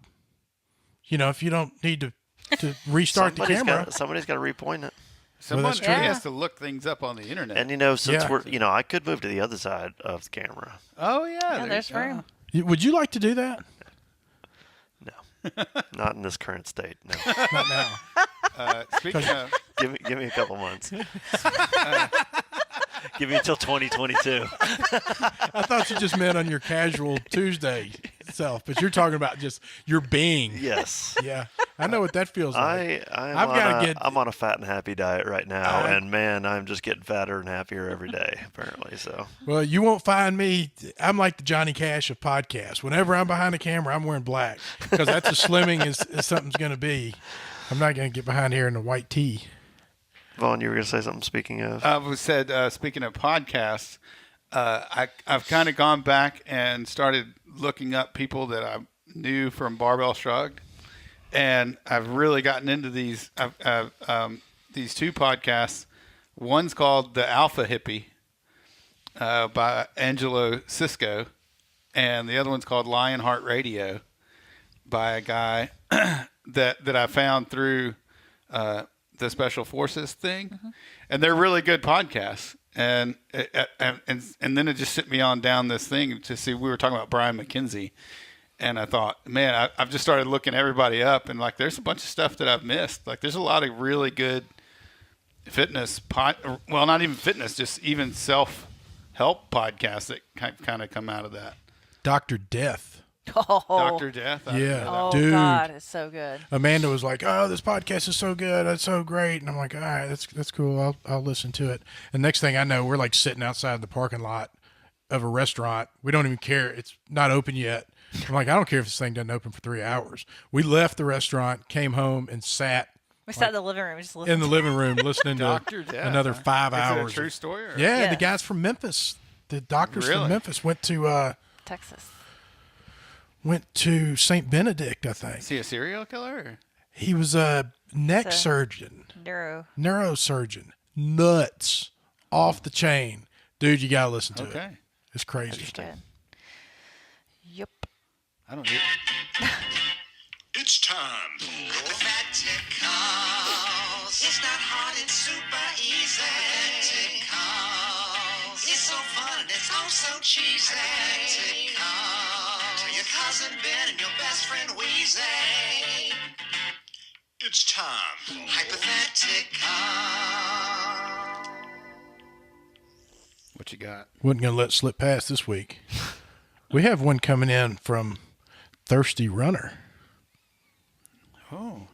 You know, if you don't need to restart the camera. Somebody's got to repoint it. Someone that's true. has to look things up on the internet. And, you know, since Yeah. I could move to the other side of the camera. oh, yeah. Yeah, there's room. Would you like to do that? No. Not in this current state, no. Not now. Speaking of, Give me a couple months. Give me until 2022. I thought you just meant on your casual Tuesday self, but you're talking about just your being. Yes. Yeah, I know what that feels like. I'm on a fat and happy diet right now, and man, I'm just getting fatter and happier every day, apparently. So, Well, you won't find me. I'm like the Johnny Cash of podcasts. Whenever I'm behind the camera, I'm wearing black because that's as slimming as something's going to be. I'm not going to get behind here in a white tee. Vaughn, you were going to say something. Speaking of, speaking of podcasts, I've kind of gone back and started looking up people that I knew from Barbell Shrugged, and I've really gotten into these two podcasts. One's called The Alpha Hippie by Angelo Cisco, and the other one's called Lionheart Radio by a guy that I found through the Special Forces thing, and they're really good podcasts. And then it just sent me on down this thing to see. We were talking about Brian McKenzie, and I thought, man, I've just started looking everybody up, and like, there's a bunch of stuff that I've missed. Like, there's a lot of really good fitness well, not even fitness, just even self-help podcasts that kind of come out of that. Dr. Death. Oh, Dr. Death. I didn't know that. oh Dude. God, it's so good. Amanda was like, "Oh, this podcast is so good. It's so great." And I'm like, "All right, that's cool. I'll listen to it." And next thing I know, we're like sitting outside the parking lot of a restaurant. We don't even care. It's not open yet. I'm like, I don't care if this thing doesn't open for 3 hours. We left the restaurant, came home, and sat We sat in the living room, just listened. in the living room listening to Dr. Death. another 5 hours. Is it a true story? Or? Yeah, the Yes. guys from Memphis, the doctors Really? from Memphis went to Texas. St. Benedict, I think. Is he a serial killer? Or? He was a neck So- surgeon, Neurosurgeon. nuts, off the chain. Dude, you got to listen to it. Okay. It's crazy. Good. Yep. I don't need. It's time. Hypotheticals. It's not hard, it's super easy. Hypotheticals. It's so fun and it's oh so cheesy. Hypotheticals. Tell your cousin Ben and your best friend Weezy. It's time. Hypotheticals. What you got? Wasn't going to let it slip past this week. We have one coming in from Thirsty Runner. Oh,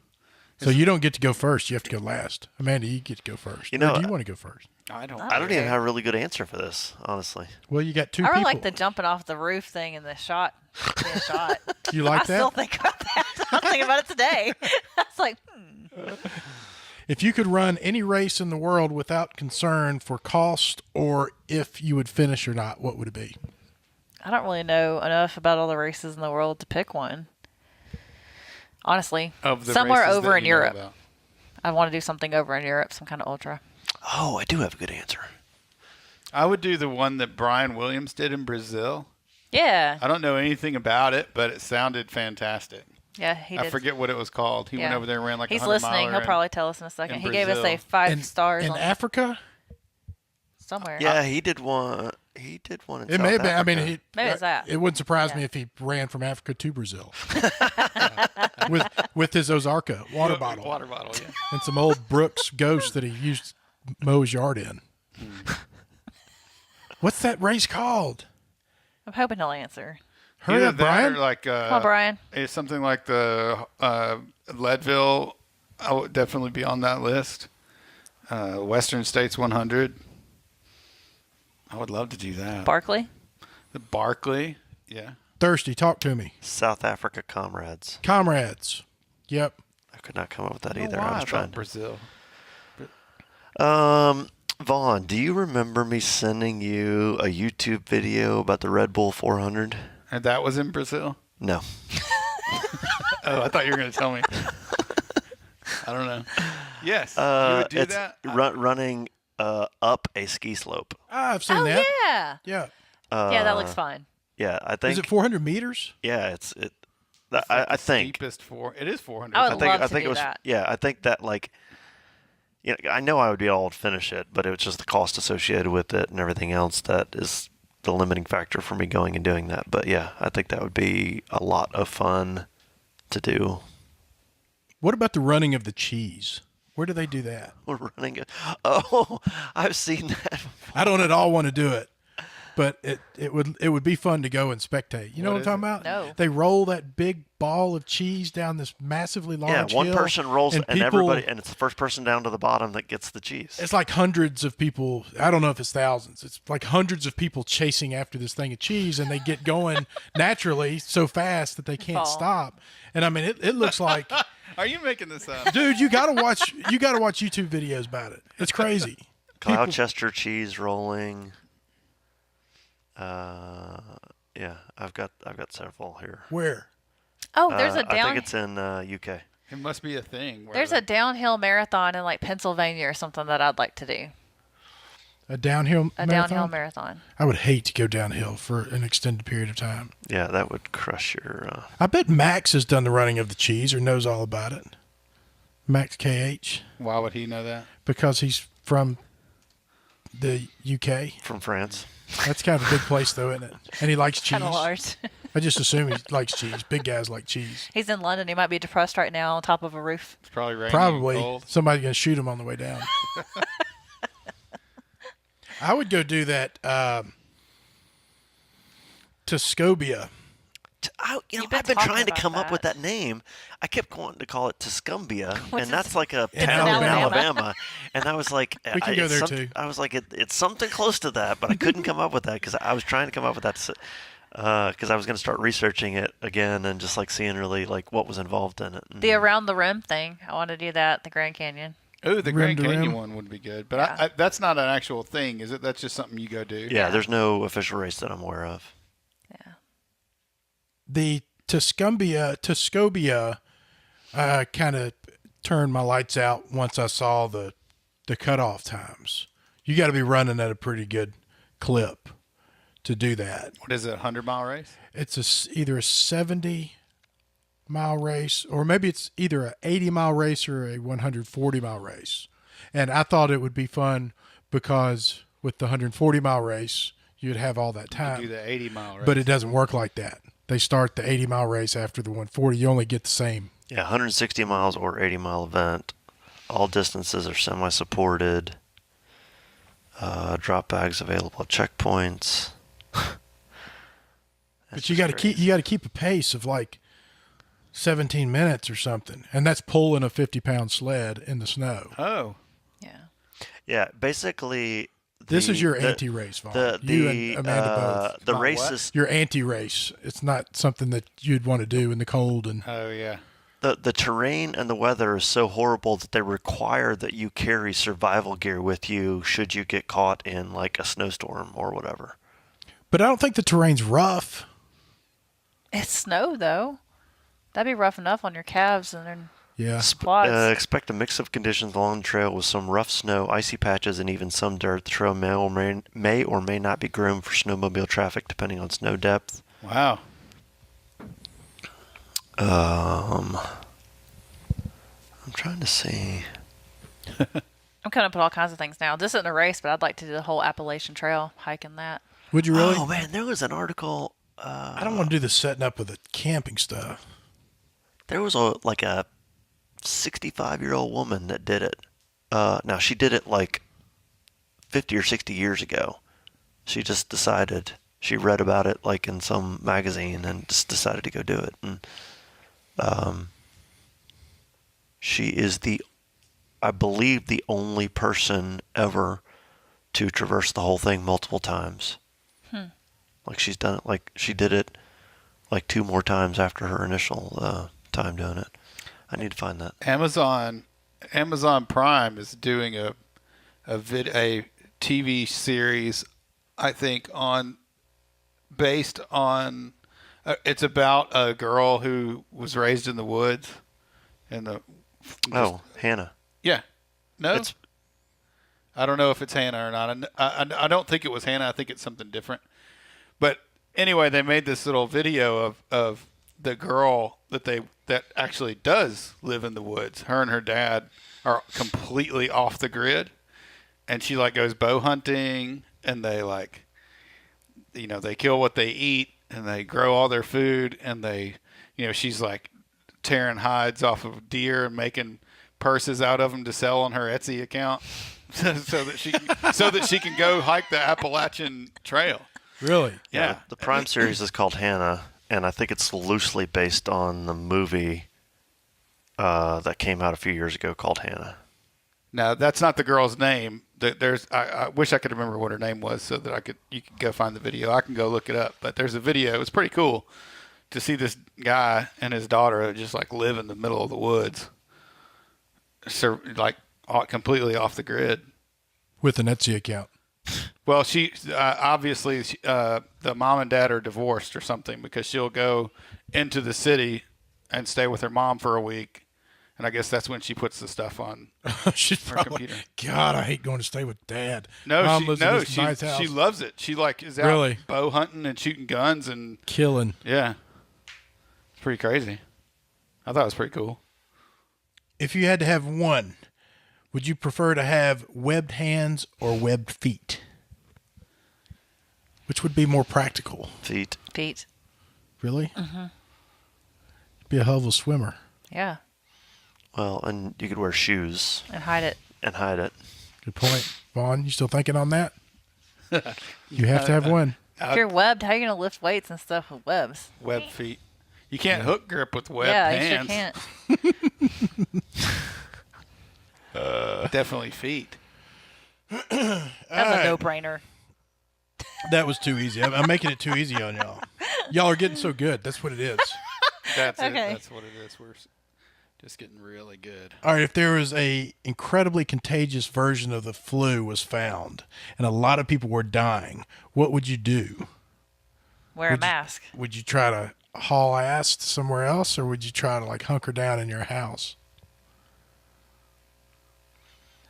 So you don't get to go first. You have to go last. Amanda, you get to go first. You know, Or do you want to go first? I don't. I don't even have a really good answer for this, honestly. Well, you got two I really people. like the jumping off the roof thing and the shot. Being shot. You like I that? still think about that. I was thinking about it today. I was like, If you could run any race in the world without concern for cost or if you would finish or not, what would it be? I don't really know enough about all the races in the world to pick one. Honestly, Of the somewhere races over that in you know Europe. about. I want to do something over in Europe, some kind of ultra. Oh, I do have a good answer. I would do the one that Brian Williams did in Brazil. Yeah, I don't know anything about it, but it sounded fantastic. yeah, he I did. forget what it was called. He went Yeah. over there and ran like He's 100 listening. miler He'll in- probably tell us in a second. in He gave us a Brazil. 5 stars in on Africa? somewhere. Yeah, he did one. He did one in It South may have been. I Africa. mean, Maybe it's that. It wouldn't surprise Yeah. me if he ran from Africa to Brazil with his Ozarka water bottle Water bottle, yeah. and some old Brooks Ghost that he used to mow his yard in. What's that race called? I'm hoping he'll answer. Hurry Either up, that Brian. Or like, Come on, Brian. It's something like the Leadville. I would definitely be on that list. Western States 100. I would love to do that. Barkley. The Barkley. Yeah. Thirsty, talk to me. South Africa comrades. Comrades. Yep. I could not come up with that I don't either. know why I was thought trying. Brazil. Vaughn, do you remember me sending you a YouTube video about the Red Bull 400? And that was in Brazil? No. Oh, I thought you were going to tell me. I don't know. Yes. you would do it's that? running up a ski slope. I've seen Oh that. yeah. Yeah. Yeah, that looks fine. Yeah, I think. Is it 400 meters? Yeah, It's I like the think. steepest it is 400. I would love to I think do it was. that. Yeah, I think that like. I know I would be able to finish it, but it was just the cost associated with it and everything else that is the limiting factor for me going and doing that. But yeah, I think that would be a lot of fun to do. What about the running of the cheese? Where do they do that? We're running it. Oh, I've seen that. I don't at all want to do it, but it would be fun to go and spectate. You know what I'm talking about? No. They roll that big ball of cheese down this massively large Yeah, one hill, person rolls and people, everybody, and it's the first person down to the bottom that gets the cheese. It's like hundreds of people. I don't know if it's thousands. It's like hundreds of people chasing after this thing of cheese, and they get going naturally so fast that they can't Fall. stop. And I mean, it looks like, Are you making this up? dude, you gotta watch YouTube videos about it. It's crazy. Gloucester cheese rolling. Yeah, I've got several here. Where? Oh, there's a I down. think it's in UK. It must be a thing. Where There's a downhill marathon in like Pennsylvania or something that I'd like to do. A downhill A marathon? downhill marathon. I would hate to go downhill for an extended period of time. Yeah, that would crush your. I bet Max has done the running of the cheese or knows all about it. Max KH, Why would he know that? because he's from the UK. From France. That's kind of a big place, though, isn't it? And he likes cheese. Kind of large. I just assume he likes cheese. Big guys like cheese. He's in London. He might be depressed right now on top of a roof. It's probably raining. Probably And cold. somebody's going to shoot him on the way down. I would go do that Tuscobia. You've been I've been talking trying to about come up with that. that name. I kept wanting to call it Tuscumbia, Which and is that's like a in town in Alabama. Alabama. And I was like, We can go there, too. I was like, it's something close to that, but I couldn't come up with that because I was trying to come up with that because I was going to start researching it again and just like seeing really like what was involved in it. And The Around the Rim thing. I want to do that at the Grand Canyon. Ooh, the Rim Grand to Canyon rim. one would be good. But Yeah. that's not an actual thing, is it? That's just something you go do. yeah, there's no official race that I'm aware of. Yeah. The Tuscobia kind of turned my lights out once I saw the cutoff times. You got to be running at a pretty good clip to do that. What is it, 100-mile race? It's either a 70-mile race, or maybe it's either a 80-mile race or a 140-mile race. And I thought it would be fun because with the 140-mile race, you'd have all that You time. do the 80-mile race. But it doesn't work like that. They start the 80-mile race after the 140. You only get the same. Yeah, 160 miles or 80-mile event. All distances are semi-supported. Drop bags available at checkpoints. But you got to keep a pace of like 17 minutes or something, and that's pulling a 50-pound sled in the snow. Oh. Yeah. Yeah, basically. This is your anti-race, Vaughn. You and Amanda both. The My race what? is Your anti-race. It's not something that you'd want to do in the cold. And Oh, yeah. the terrain and the weather is so horrible that they require that you carry survival gear with you should you get caught in like a snowstorm or whatever. but I don't think the terrain's rough. It's snow, though. That'd be rough enough on your calves and then Yeah. quads. Expect a mix of conditions along the trail with some rough snow, icy patches, and even some dirt. The trail may or may not be groomed for snowmobile traffic depending on snow depth. Wow. I'm trying to see. I'm coming up with all kinds of things now. This isn't a race, but I'd like to do the whole Appalachian Trail, hiking that. Would you really? Oh man, there was an article. I don't want to do the setting up with the camping stuff. There was a 65-year-old woman that did it. Now she did it like 50 or 60 years ago. She just decided. She read about it like in some magazine and just decided to go do it. And she is I believe, the only person ever to traverse the whole thing multiple times. Like she's done it, like she did it like 2 more times after her initial time doing it. I need to find that. Amazon Prime is doing a TV series, I think, based on it's about a girl who was raised in the woods Hannah. Yeah. No? It's I don't know if it's Hannah or not. I don't think it was Hannah. I think it's something different. But anyway, they made this little video of the girl that actually does live in the woods. Her and her dad are completely off the grid, and she like goes bow hunting, and they like, they kill what they eat, and they grow all their food, and they, she's like tearing hides off of deer and making purses out of them to sell on her Etsy account, so that she can go hike the Appalachian Trail. Really? Yeah. The Prime series is called Hannah, and I think it's loosely based on the movie that came out a few years ago called Hannah. Now, that's not the girl's name. I wish I could remember what her name was so that you could go find the video. I can go look it up. But there's a video. It's pretty cool to see this guy and his daughter just like live in the middle of the woods. So like completely off the grid. With an Etsy account. Well, she obviously the mom and dad are divorced or something, because she'll go into the city and stay with her mom for a week. And I guess that's when she puts the stuff on She's her probably, computer. God, I hate going to stay with Dad. No, Mom lives in this nice she house. loves it. She like is out Really? bow hunting and shooting guns and Killing. yeah, it's pretty crazy. I thought it was pretty cool. If you had to have one, would you prefer to have webbed hands or webbed feet? Which would be more practical? Feet. Really? Be a hell of a swimmer. Yeah. Well, and you could wear shoes And hide it. and hide it. Good point. Vaughn, you still thinking on that? You have to have one. If you're webbed, how are you going to lift weights and stuff with webs? Web feet. You can't hook grip with webbed yeah, hands. you sure can't. Definitely feet. That's a no-brainer. That was too easy. I'm making it too easy on y'all. Y'all are getting so good. That's what it is. That's it. Okay. That's what it is. We're just getting really good. All right, if there was a incredibly contagious version of the flu was found and a lot of people were dying, what would you do? Wear a mask. Would you try to haul ass somewhere else, or would you try to like hunker down in your house?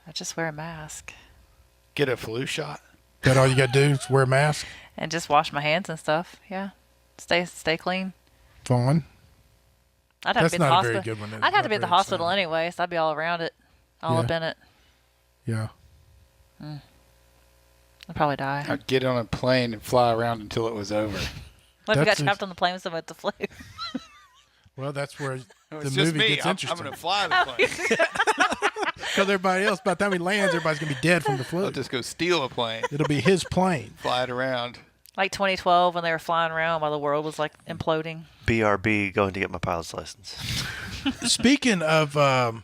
I just wear a mask. Get a flu shot. That all you got to do is wear a mask? And just wash my hands and stuff. Yeah. Stay clean. Vaughn? I'd have That's to be in the not a very hospital. good one. It's I'd have to not be at the very hospital exciting. anyway, so I'd be all around it. All up Yeah. in it. Yeah. I'd probably die. I'd get on a plane and fly around until it was over. What if we got That's trapped on the plane with someone with the flu? Well, that's where It's the just movie me. gets I'm interesting. going to fly the plane. Because everybody else, by the time he lands, everybody's going to be dead from the flu. I'll just go steal a plane, It'll be his plane. fly it around. Like 2012 when they were flying around while the world was like imploding. BRB, going to get my pilot's license. Speaking of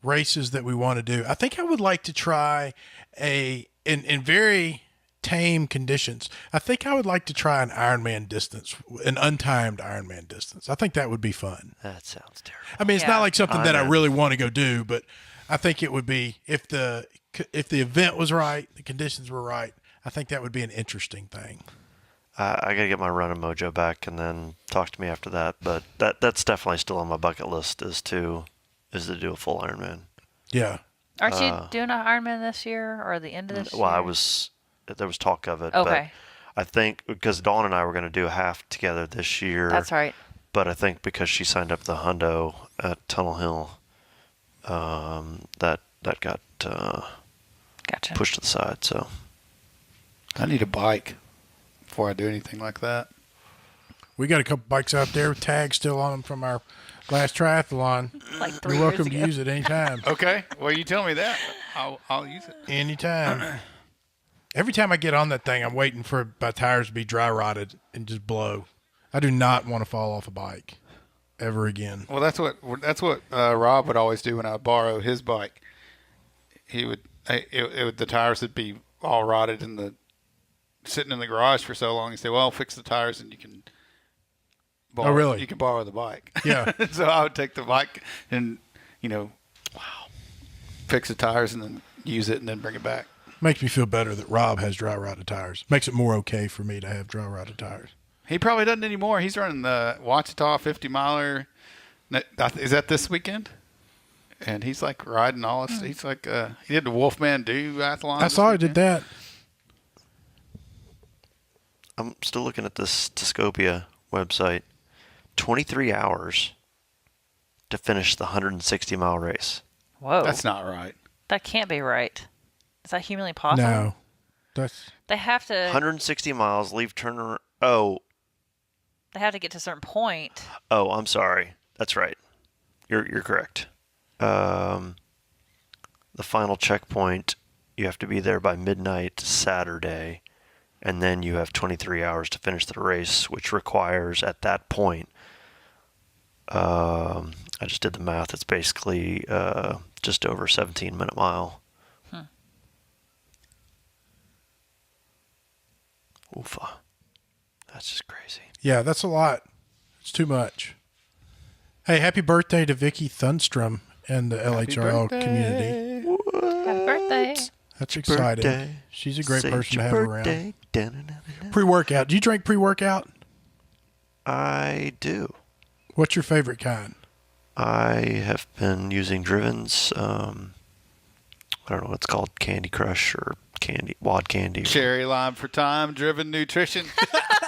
races that we want to do, I think I would like to try in very tame conditions. I think I would like to try an Ironman distance, an untimed Ironman distance. I think that would be fun. That sounds terrible. I mean, it's Yeah. not like something that I Ironman. really want to go do, but I think it would be if the event was right, the conditions were right. I think that would be an interesting thing. I gotta get my running mojo back and then talk to me after that. But that's definitely still on my bucket list is to do a full Ironman. Yeah. Aren't you doing an Ironman this year or the end of this year? Well, there was talk of it. Okay. But I think because Dawn and I were going to do a half together this year. That's right. But I think because she signed up the hundo at Tunnel Hill, that got Gotcha. pushed to the side. So I need a bike before I do anything like that. We got a couple bikes out there with tags still on them from our last triathlon. Like 3 You're years welcome to ago. use it anytime. Okay. Well, you tell me that. I'll use it. Anytime. Every time I get on that thing, I'm waiting for my tires to be dry rotted and just blow. I do not want to fall off a bike ever again. Well, that's what Rob would always do when I borrow his bike. He would the tires would be all rotted and sitting in the garage for so long. He'd say, "Well, fix the tires and you can." Borrow, Oh, really? You can borrow the bike. Yeah. So I would take the bike and fix the tires and then use it and then bring it back. Makes me feel better that Rob has dry rotted tires. Makes it more okay for me to have dry rotted tires. He probably doesn't anymore. He's running the Wichita 50 miler. Is that this weekend? And he's like riding all this. He's like he did the Wolfman duathlon. I saw he did that. I'm still looking at this Tescopia website. 23 hours to finish the 160-mile race. Whoa. That's not right. That can't be right. Is that humanly possible? No, that's They have to. 160 miles, leave turn. Oh, They have to get to a certain point. I'm sorry. That's right. You're correct. The final checkpoint, you have to be there by midnight Saturday, and then you have 23 hours to finish the race, which requires at that point. I just did the math. It's basically just over 17-minute mile. Oofa. That's just crazy. yeah, that's a lot. It's too much. Hey, happy birthday to Vicky Thunstrom and the LHRL community. Happy birthday. That's exciting. Birthday. She's a great Say person to your have around. birthday. Da-na-na-na-na. Pre-workout. Do you drink pre-workout? I do. What's your favorite kind? I have been using Driven's, I don't know what it's called, Candy Crush or Wad Candy. Cherry lime for time, Driven Nutrition.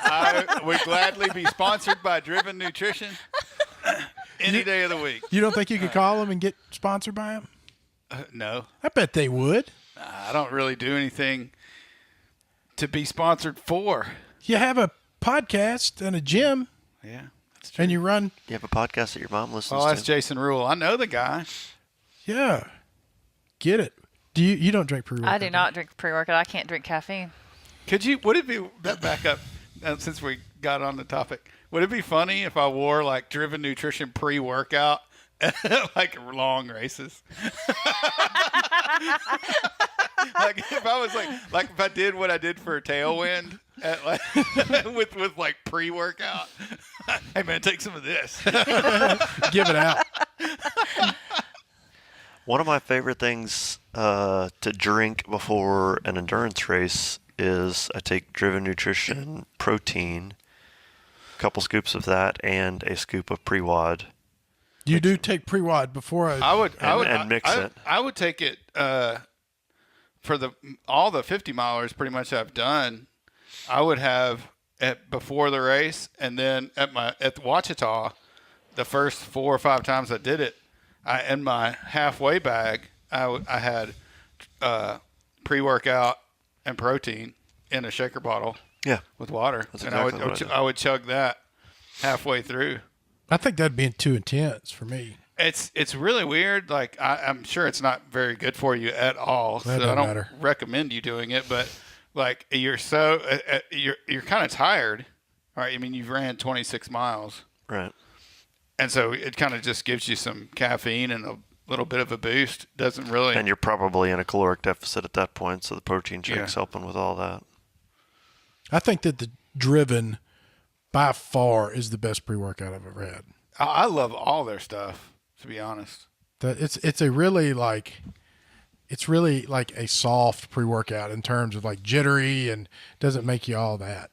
I would gladly be sponsored by Driven Nutrition any day of the week. You don't think you could call them and get sponsored by them? No, I bet they would. I don't really do anything to be sponsored for. You have a podcast and a gym, Yeah, that's true. and you run. You have a podcast that your mom listens Well, that's to. Jason Rule. I know the guy. Yeah, get it. Do you don't drink pre-workout? I do not drink pre-workout. I can't drink caffeine. Would it be, that back up, since we got on the topic, would it be funny if I wore like Driven Nutrition pre-workout like long races? Like if I was like if I did what I did for Tailwind at like with like pre-workout. Hey man, take some of this. Give it out. One of my favorite things to drink before an endurance race is I take Driven Nutrition protein, a couple scoops of that, and a scoop of pre-wad. You do take pre-wad before I would mix it. I would take it for all the 50 milers pretty much I've done. I would have it before the race, and then at the Ouachita, the first 4 or 5 times I did it, in my halfway bag I had pre-workout and protein in a shaker bottle. Yeah. With water. That's and exactly what I did. I would chug that halfway through. I think that'd be too intense for me. It's really weird. Like I'm sure it's not very good for you at all. That So I doesn't don't matter. recommend you doing it. But like you're so you're kind of tired, right? I mean you've ran 26 miles, Right. and so it kind of just gives you some caffeine and a little bit of a boost. Doesn't really. And you're probably in a caloric deficit at that point, so the protein shake's Yeah. helping with all that. I think that the Driven, by far, is the best pre-workout I've ever had. I love all their stuff, to be honest. That it's really like a soft pre-workout in terms of like jittery and doesn't make you all that.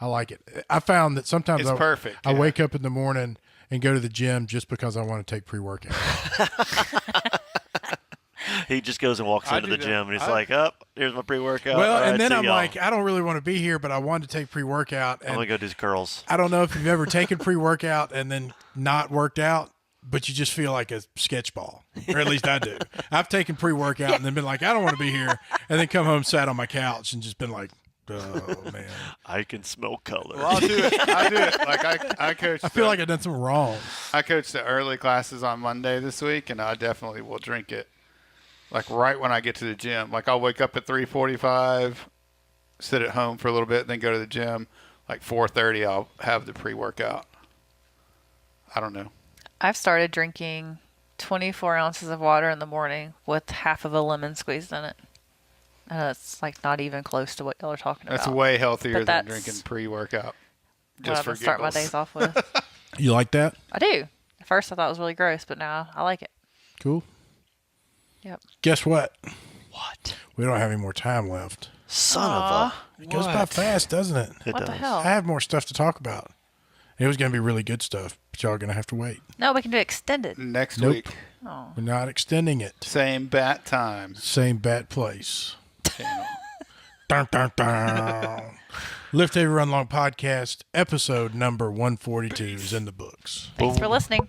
I like it. I found that sometimes It's perfect, I yeah. wake up in the morning and go to the gym just because I want to take pre-workout. He just goes and walks I into do the that. gym, and he's I- like, here's my pre-workout. Well, All right, and then see I'm y'all. like, I don't really want to be here, but I wanted to take pre-workout. I'm And going to go do curls. I don't know if you've ever taken pre-workout and then not worked out, but you just feel like a sketch ball, or at least I do. I've taken pre-workout and then been like, I don't want to be here, and then come home, sat on my couch, and just been like, oh man, I can smell color. Well, I'll do it. I do it. Like I coach. I feel like I've done something wrong. I coach the early classes on Monday this week, and I definitely will drink it. Like right when I get to the gym. Like I'll wake up at 3:45, sit at home for a little bit, then go to the gym. Like 4:30, I'll have the pre-workout. I don't know. I've started drinking 24 ounces of water in the morning with half of a lemon squeezed in it. And it's like not even close to what y'all are talking That's about. way healthier But than that's drinking pre-workout. What Just I'm for gonna start my giggles. days off with. You like that? I do. At first I thought it was really gross, but now I like it. Cool. Yep. Guess what? What? We don't have any more time left. Son of Aw. It goes by fast, doesn't it? a... It What does. the hell? I have more stuff to talk about. It was going to be really good stuff, but y'all are going to have to wait. No, we can do extended. Next Nope. week, Oh. We're not extending it. same bat time. Same bat place. Channel. Dun, dun, dun. Lift Heavy Run Long podcast episode number 142 is in the books. Thanks for listening.